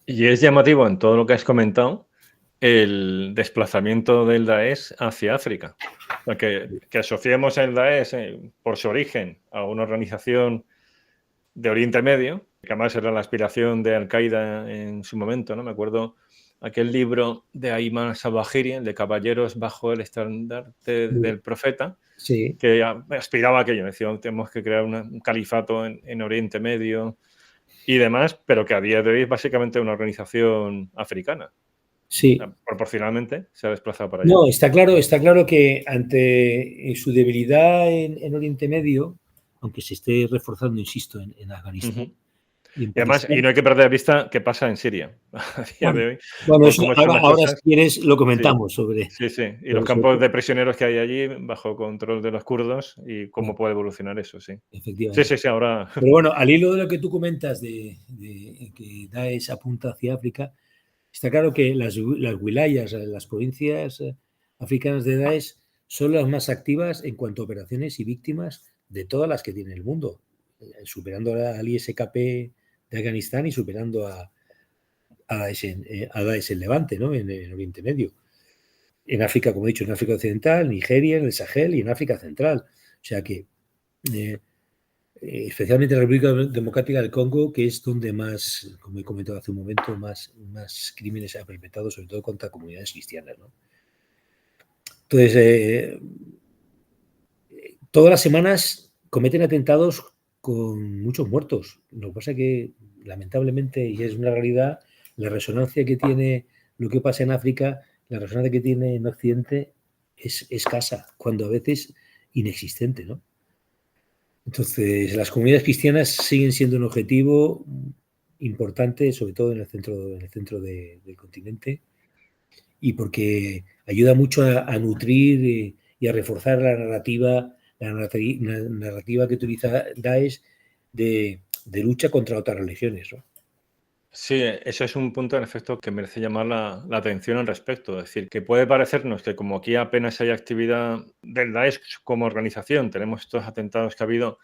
Y es llamativo en todo lo que has comentado el desplazamiento del Daesh hacia África. O sea, que asociemos el Daesh por su origen a una organización de Oriente Medio, que además era la aspiración de Al-Qaeda en su momento, ¿no? Me acuerdo aquel libro de Ayman Zawahiri, el de Caballeros bajo el estandarte del profeta,
sí,
que aspiraba a aquello, decía, tenemos que crear un califato en Oriente Medio y demás, pero que a día de hoy es básicamente una organización africana.
sí.
Proporcionalmente se ha desplazado para allá.
No, está claro que ante su debilidad en Oriente Medio, aunque se esté reforzando, insisto, en Afganistán, y en
Y además,
Pakistán.
no hay que perder de vista qué pasa en Siria a día
Bueno,
de hoy,
bueno,
con
eso
cómo están las
ahora si
cosas.
quieres lo
Sí,
comentamos sobre
sí, sí. Y los
sobre
campos de prisioneros que hay allí bajo control de los kurdos y cómo
claro,
puede evolucionar eso, sí. Sí,
efectivamente.
sí, sí, ahora
Pero bueno, al hilo de lo que tú comentas de que Daesh apunta hacia África, está claro que las wilayas, las provincias africanas de Daesh son las más activas en cuanto a operaciones y víctimas de todas las que tiene el mundo, superando al ISKP de Afganistán y superando a Daesh en Levante, ¿no? En Oriente Medio. En África, como he dicho, en África Occidental, Nigeria, en el Sahel y en África Central. O sea que, eh, especialmente en la República Democrática del Congo, que es donde más, como he comentado hace un momento, más crímenes se han perpetrado, sobre todo contra comunidades cristianas, ¿no? Entonces, todas las semanas cometen atentados con muchos muertos. Lo que pasa es que, lamentablemente, y es una realidad, la resonancia que tiene lo que pasa en África, la resonancia que tiene en Occidente es escasa, cuando a veces inexistente, ¿no? Entonces, las comunidades cristianas siguen siendo un objetivo importante, sobre todo en el centro del continente, y porque ayuda mucho a nutrir y a reforzar la narrativa que utiliza Daesh de lucha contra otras religiones, ¿no?
sí, ese es un punto, en efecto, que merece llamar la atención al respecto. Es decir, que puede parecernos que como aquí apenas hay actividad del Daesh como organización, tenemos estos atentados que ha habido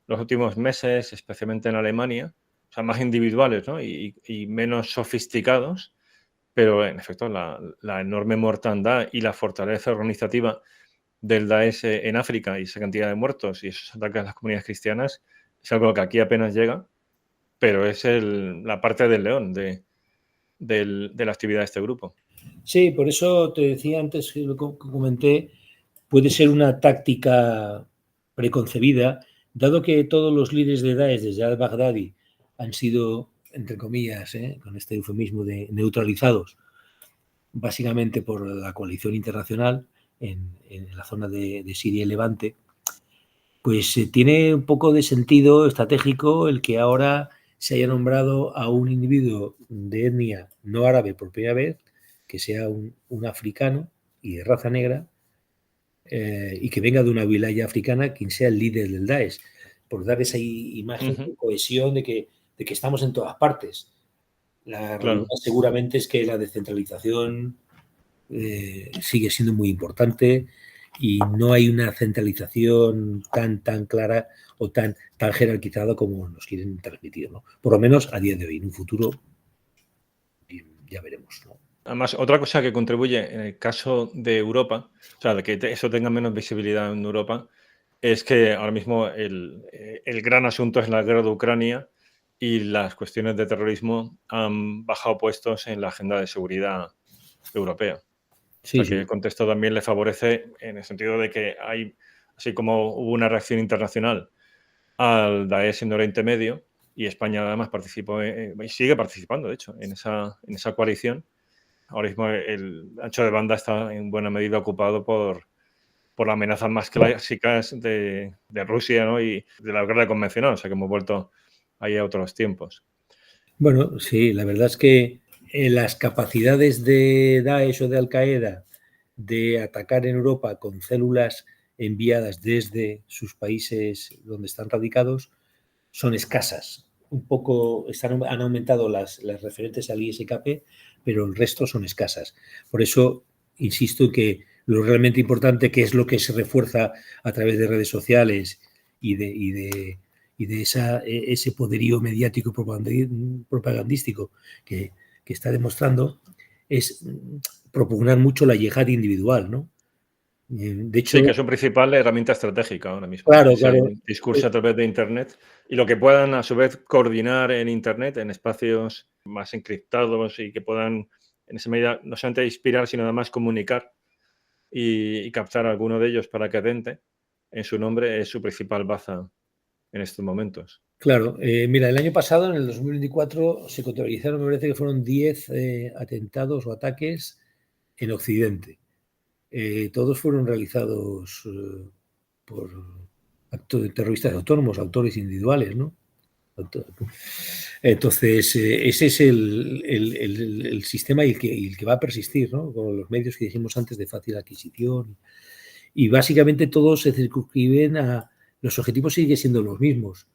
los últimos meses, especialmente en Alemania, o sea, más individuales, ¿no? Y menos sofisticados, pero en efecto la enorme mortandad y la fortaleza organizativa del Daesh en África y esa cantidad de muertos y esos ataques a las comunidades cristianas es algo que aquí apenas llega, pero es la parte del león de la actividad de este grupo.
Sí, por eso te decía antes que lo comenté, puede ser una táctica preconcebida, dado que todos los líderes de Daesh desde al-Baghdadi han sido, entre comillas, con este eufemismo de neutralizados, básicamente por la coalición internacional en la zona de Siria y Levante, pues tiene un poco de sentido estratégico el que ahora se haya nombrado a un individuo de etnia no árabe por primera vez, que sea un africano y de raza negra, y que venga de una wilaya africana quien sea el líder del Daesh, por dar esa imagen
Ujú,
de cohesión de que estamos en todas partes. La realidad
claro.
seguramente es que la descentralización sigue siendo muy importante y no hay una centralización tan clara o tan jerarquizada como nos quieren transmitir, ¿no? Por lo menos a día de hoy. En un futuro ya veremos, ¿no?
Además, otra cosa que contribuye en el caso de Europa, o sea, de que eso tenga menos visibilidad en Europa, es que ahora mismo el gran asunto es la guerra de Ucrania y las cuestiones de terrorismo han bajado puestos en la agenda de seguridad europea. O
Sí,
sea, que el
sí,
contexto también le favorece en el sentido de que hay, así como hubo una reacción internacional al Daesh en Oriente Medio, y España además participó y sigue participando, de hecho, en esa coalición. Ahora mismo el ancho de banda está en buena medida ocupado por las amenazas más clásicas de Rusia, ¿no? Y de la guerra convencional, o sea que hemos vuelto ahí a otros tiempos.
bueno, sí, la verdad es que las capacidades de Daesh o de Al-Qaeda de atacar en Europa con células enviadas desde sus países donde están radicados son escasas. Un poco han aumentado las referentes al ISKP, pero el resto son escasas. Por eso insisto en que lo realmente importante, que es lo que se refuerza a través de redes sociales y de ese poderío mediático propagandístico que está demostrando, es propugnar mucho la yihad individual, ¿no? De
Sí, que
hecho,
es su principal herramienta estratégica ahora mismo.
claro,
Es
claro,
el discurso a través de Internet y lo que puedan a su vez coordinar en Internet, en espacios más encriptados y que puedan en esa medida no solamente inspirar, sino además comunicar y captar a alguno de ellos para que atente en su nombre es su principal baza en estos momentos.
claro, mira, el año pasado, en el 2024, se contabilizaron, me parece que fueron 10 atentados o ataques en Occidente. Todos fueron realizados por terroristas autónomos, autores individuales, ¿no? Entonces, ese es el sistema y el que va a persistir, ¿no? Con los medios que dijimos antes de fácil adquisición. Y básicamente todos se circunscriben a... Los objetivos siguen siendo los mismos.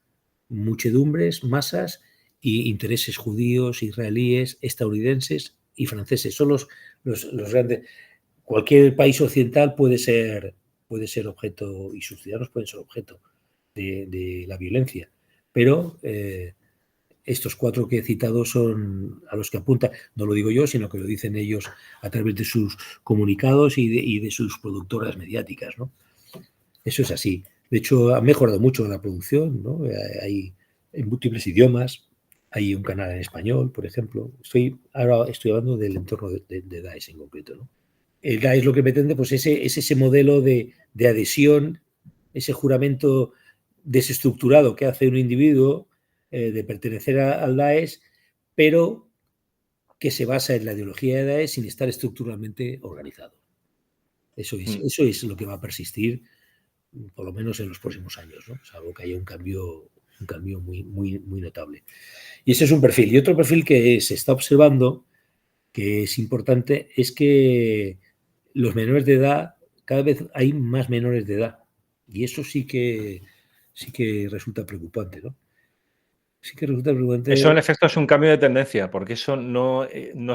Muchedumbres, masas y intereses judíos, israelíes, estadounidenses y franceses. Son los grandes... Cualquier país occidental puede ser objeto, y sus ciudadanos pueden ser objeto de la violencia. Pero estos 4 que he citado son a los que apunta, no lo digo yo, sino que lo dicen ellos a través de sus comunicados y de sus productoras mediáticas, ¿no? Eso es así. De hecho, ha mejorado mucho la producción, ¿no? Hay en múltiples idiomas, hay un canal en español, por ejemplo. Ahora estoy hablando del entorno de Daesh en concreto, ¿no? El Daesh lo que pretende pues, es ese modelo de adhesión, ese juramento desestructurado que hace un individuo de pertenecer al Daesh, pero que se basa en la ideología de Daesh sin estar estructuralmente organizado. Eso es lo que va a persistir, por lo menos en los próximos años, ¿no? Salvo que haya un cambio muy, muy, muy notable. Y ese es un perfil. Y otro perfil que se está observando, que es importante, es que los menores de edad, cada vez hay más menores de edad. Y eso sí que resulta preocupante, ¿no? Sí que resulta preocupante.
Eso, en efecto, es un cambio de tendencia, porque eso no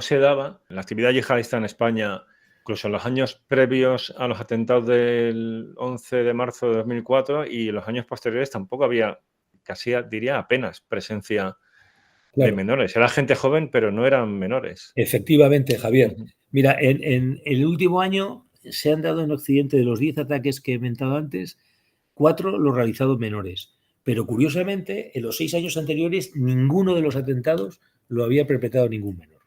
se daba. La actividad yihadista en España, incluso en los años previos a los atentados del 11 de marzo de 2004 y en los años posteriores tampoco había, casi diría apenas, presencia de menores. Era gente joven, pero no eran menores.
Efectivamente, Javier. Mira, en el último año se han dado en Occidente, de los 10 ataques que he comentado antes, 4 los realizados menores. Pero curiosamente, en los 6 años anteriores, ninguno de los atentados lo había perpetrado ningún menor.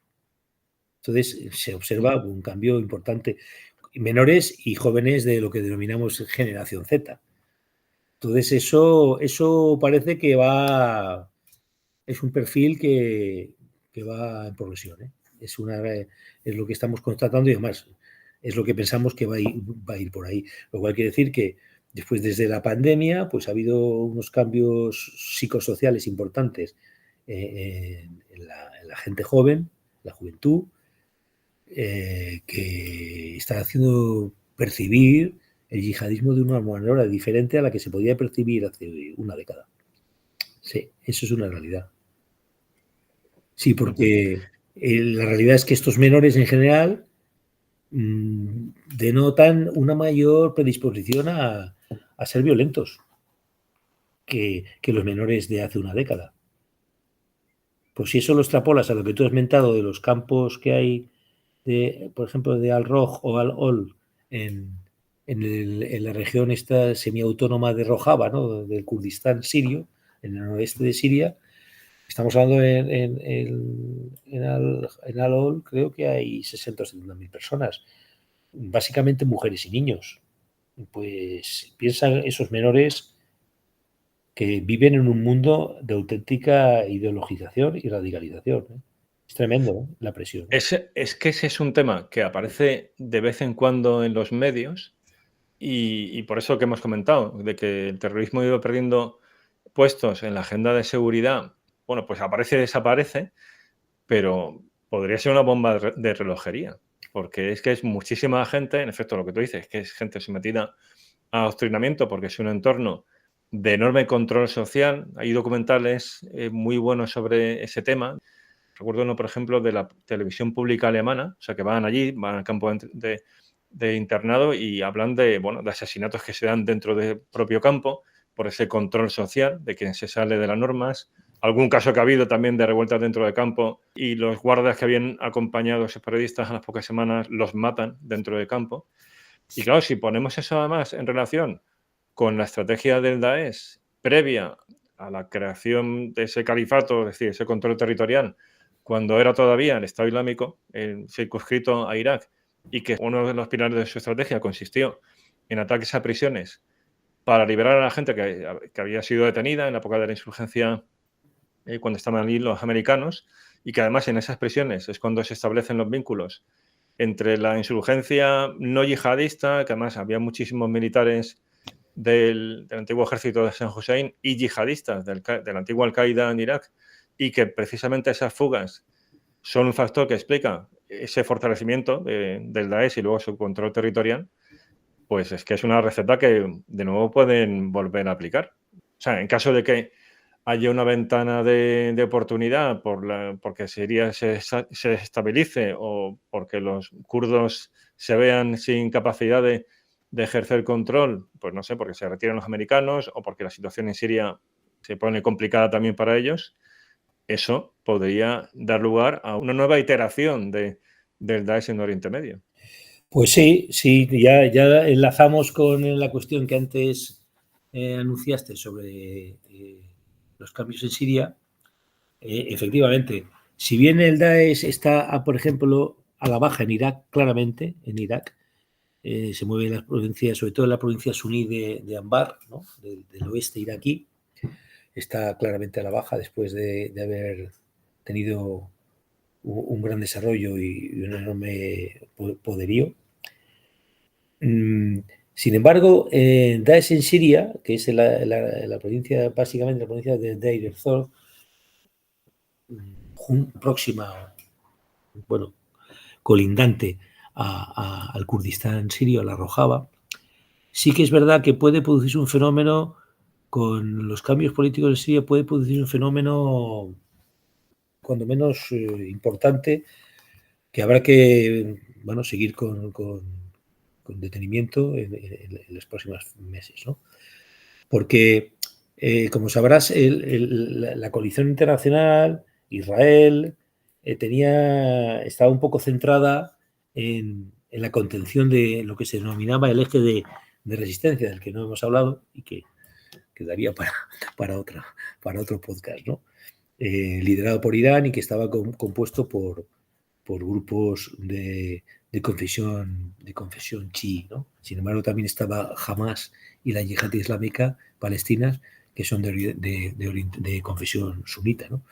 Entonces, se observa un cambio importante. Menores y jóvenes de lo que denominamos generación Z. Entonces, eso parece que va... Es un perfil que va en progresión, ¿eh? Es lo que estamos constatando y además es lo que pensamos que va a ir por ahí. Lo cual quiere decir que después, desde la pandemia, pues ha habido unos cambios psicosociales importantes en la gente joven, la juventud, que está haciendo percibir el yihadismo de una manera diferente a la que se podía percibir hace una década. Sí, eso es una realidad. Sí, porque la realidad es que estos menores en general denotan una mayor predisposición a ser violentos que los menores de hace una década. Pues si eso lo extrapolas a lo que tú has mentado de los campos que hay, por ejemplo, de Al-Roj o Al-Hol en la región esta semiautónoma de Rojava, ¿no? Del Kurdistán sirio, en el noroeste de Siria. Estamos hablando en Al-Hol, creo que hay 60 o 70.000 personas, básicamente mujeres y niños. Pues piensan esos menores que viven en un mundo de auténtica ideologización y radicalización, ¿eh? Es tremendo, ¿eh? La presión.
Es que ese es un tema que aparece de vez en cuando en los medios y por eso que hemos comentado, de que el terrorismo ha ido perdiendo puestos en la agenda de seguridad. Bueno, pues aparece y desaparece, pero podría ser una bomba de relojería, porque es que es muchísima gente, en efecto, lo que tú dices, que es gente sometida a adoctrinamiento porque es un entorno de enorme control social. Hay documentales muy buenos sobre ese tema. Recuerdo uno, por ejemplo, de la televisión pública alemana, o sea, que van allí, van al campo de internado y hablan de asesinatos que se dan dentro del propio campo por ese control social de quien se sale de las normas. Algún caso que ha habido también de revueltas dentro del campo y los guardas que habían acompañado a esos periodistas a las pocas semanas los matan dentro del campo. Y claro, si ponemos eso además en relación con la estrategia del Daesh previa a la creación de ese califato, es decir, ese control territorial, cuando era todavía el Estado Islámico circunscrito a Irak, y que uno de los pilares de su estrategia consistió en ataques a prisiones para liberar a la gente que había sido detenida en la época de la insurgencia, cuando estaban allí los americanos, y que además en esas prisiones es cuando se establecen los vínculos entre la insurgencia no yihadista, que además había muchísimos militares del antiguo ejército de Saddam Hussein y yihadistas del antiguo Al-Qaeda en Irak, y que precisamente esas fugas son un factor que explica ese fortalecimiento del Daesh y luego su control territorial, pues es que es una receta que de nuevo pueden volver a aplicar. O sea, en caso de que haya una ventana de oportunidad porque Siria se estabilice o porque los kurdos se vean sin capacidad de ejercer control, pues no sé, porque se retiran los americanos o porque la situación en Siria se pone complicada también para ellos, eso podría dar lugar a una nueva iteración del Daesh en Oriente Medio.
Pues sí, ya enlazamos con la cuestión que antes anunciaste sobre los cambios en Siria. Efectivamente, si bien el Daesh está, por ejemplo, a la baja en Irak, claramente, en Irak, se mueve en las provincias, sobre todo en la provincia suní de Anbar, ¿no? del oeste iraquí, está claramente a la baja después de haber tenido un gran desarrollo y un enorme poderío. Sin embargo, Daesh en Siria, que es la provincia, básicamente la provincia de Deir el-Zor, próxima, bueno, colindante al Kurdistán sirio, a la Rojava, sí que es verdad que puede producirse un fenómeno, con los cambios políticos de Siria, puede producirse un fenómeno, cuando menos importante, que habrá que seguir con detenimiento en los próximos meses, ¿no? Porque, como sabrás, la coalición internacional, Israel, estaba un poco centrada en la contención de lo que se denominaba el eje de resistencia, del que no hemos hablado y que quedaría para otro podcast, ¿no? Liderado por Irán y que estaba compuesto por grupos de confesión chií, ¿no? Sin embargo, también estaba Hamas y la Yihad Islámica palestina, que son de confesión sunita, ¿no?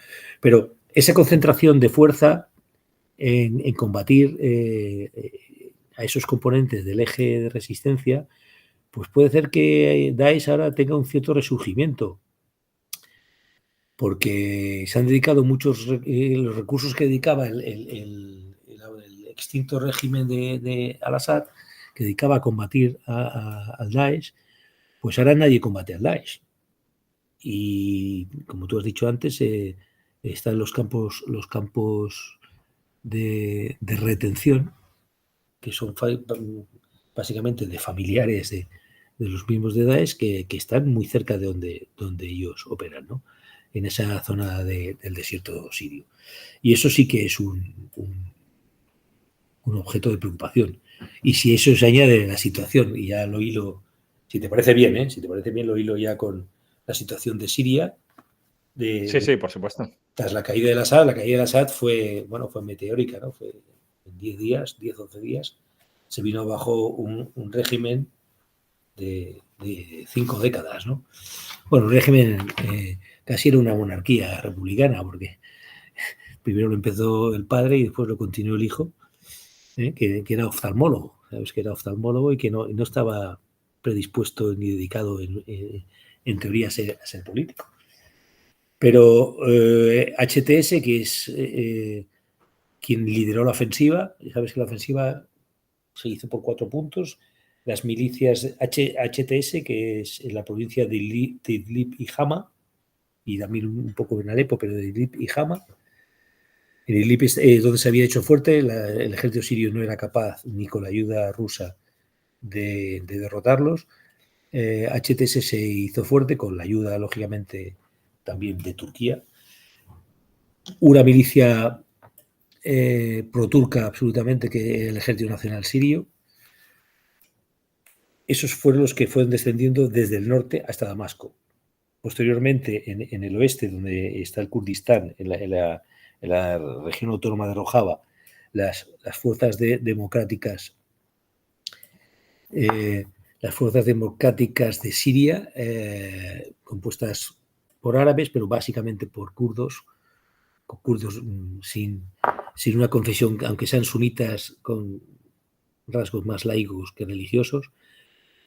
Pero esa concentración de fuerza en combatir a esos componentes del eje de resistencia, pues puede ser que Daesh ahora tenga un cierto resurgimiento, porque se han dedicado muchos los recursos que dedicaba el extinto régimen de Al-Assad, que dedicaba a combatir al Daesh, pues ahora nadie combate al Daesh. Y como tú has dicho antes, están los campos de retención, que son básicamente de familiares de los mismos de Daesh, que están muy cerca de donde ellos operan, ¿no? En esa zona del desierto sirio. Y eso sí que es un objeto de preocupación. Y si eso se añade a la situación, y ya lo hilo, si te parece bien, si te parece bien, lo hilo ya con la situación de Siria.
Sí, por supuesto.
Tras la caída de Assad fue meteórica, ¿no? Fue en 10, 11 días, se vino abajo un régimen de 5 décadas, ¿no? Bueno, un régimen casi era una monarquía republicana, porque primero lo empezó el padre y después lo continuó el hijo, que era oftalmólogo, ¿sabes? Que era oftalmólogo y que no estaba predispuesto ni dedicado en teoría a ser político. Pero HTS, que es quien lideró la ofensiva, sabes que la ofensiva se hizo por 4 puntos. Las milicias HTS, que es en la provincia de Idlib y Hama, y también un poco en Alepo, pero de Idlib y Hama. En Idlib es donde se había hecho fuerte, el ejército sirio no era capaz, ni con la ayuda rusa, de derrotarlos. HTS se hizo fuerte con la ayuda, lógicamente, también de Turquía. Una milicia pro-turca absolutamente, que el Ejército Nacional Sirio. Esos fueron los que fueron descendiendo desde el norte hasta Damasco. Posteriormente, en el oeste, donde está el Kurdistán, en la región autónoma de Rojava, las fuerzas democráticas de Siria, compuestas por árabes, pero básicamente por kurdos sin una confesión, aunque sean sunitas con rasgos más laicos que religiosos,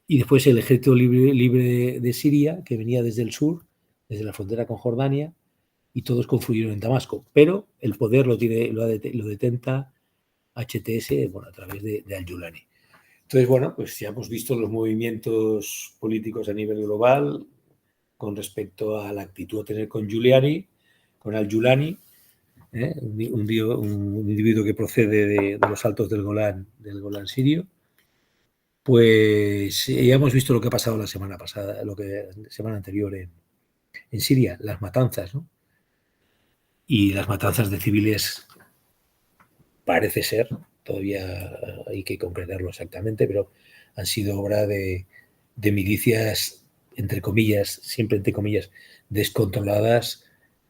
Y después el Ejército Libre de Siria, que venía desde el sur, desde la frontera con Jordania, y todos confluyeron en Damasco. Pero el poder lo detenta HTS, bueno, a través de Al-Yulani. Entonces, bueno, pues ya hemos visto los movimientos políticos a nivel global con respecto a la actitud a tener con Al-Yulani, un individuo que procede de los altos del Golán sirio. Pues ya hemos visto lo que ha pasado la semana pasada, la semana anterior en Siria, las matanzas, ¿no? Y las matanzas de civiles, parece ser, todavía hay que concretarlo exactamente, pero han sido obra de milicias, entre comillas, siempre entre comillas, descontroladas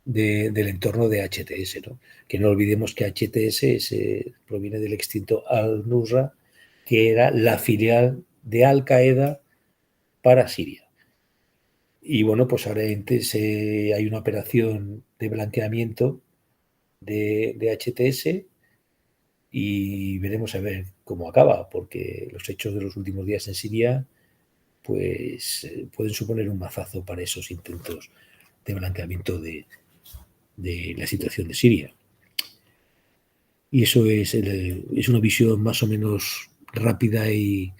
del entorno de HTS, ¿no? Que no olvidemos que HTS proviene del extinto Al-Nusra, que era la filial de Al-Qaeda para Siria. Y bueno, pues ahora hay una operación de blanqueamiento de HTS y veremos a ver cómo acaba, porque los hechos de los últimos días en Siria pues pueden suponer un mazazo para esos intentos de blanqueamiento de la situación de Siria. Y eso es una visión más o menos rápida y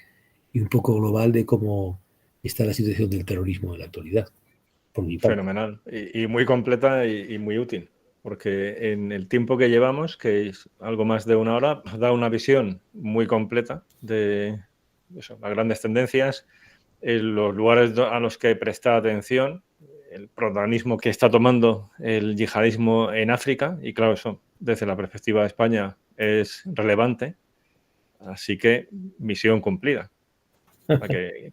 un poco global de cómo está la situación del terrorismo en la actualidad, por mi parte.
Fenomenal y muy completa y muy útil, porque en el tiempo que llevamos, que es algo más de una hora, nos da una visión muy completa de eso, las grandes tendencias, los lugares a los que prestar atención, el protagonismo que está tomando el yihadismo en África, y claro, eso desde la perspectiva de España es relevante, así que misión cumplida. A ver,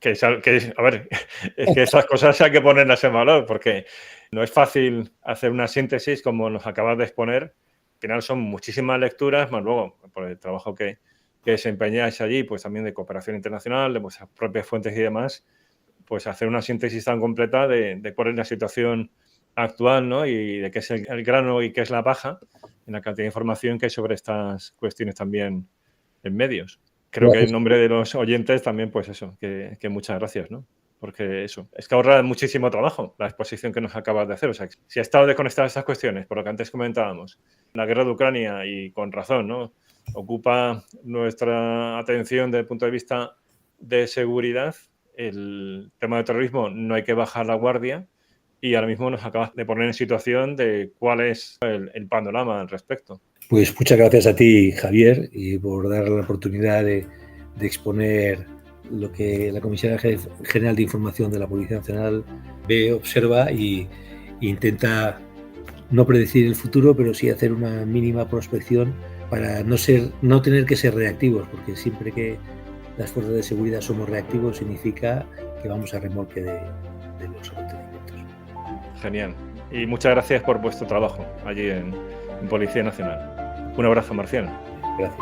es que esas cosas hay que ponerlas en valor, porque no es fácil hacer una síntesis como nos acabas de exponer. Al final son muchísimas lecturas, más luego por el trabajo que desempeñáis allí, pues también de cooperación internacional, de vuestras propias fuentes y demás, pues hacer una síntesis tan completa de cuál es la situación actual, ¿no? Y de qué es el grano y qué es la paja, en la cantidad de información que hay sobre estas cuestiones también en medios. Creo que en nombre de los oyentes también, pues eso, que muchas gracias, ¿no? Porque eso, es que ahorra muchísimo trabajo la exposición que nos acabas de hacer. O sea, si ha estado desconectada estas cuestiones, por lo que antes comentábamos, la guerra de Ucrania, y con razón, ¿no? Ocupa nuestra atención desde el punto de vista de seguridad. El tema de terrorismo no hay que bajar la guardia y ahora mismo nos acabas de poner en situación de cuál es el panorama al respecto.
Pues muchas gracias a ti, Javier, y por dar la oportunidad de exponer lo que la Comisión General de Información de la Policía Nacional ve, observa e intenta no predecir el futuro, pero sí hacer una mínima prospección para no tener que ser reactivos, porque siempre que las fuerzas de seguridad somos reactivos significa que vamos a remolque de los acontecimientos.
Genial. Y muchas gracias por vuestro trabajo allí en Policía Nacional. Un abrazo, Marcial.
Gracias.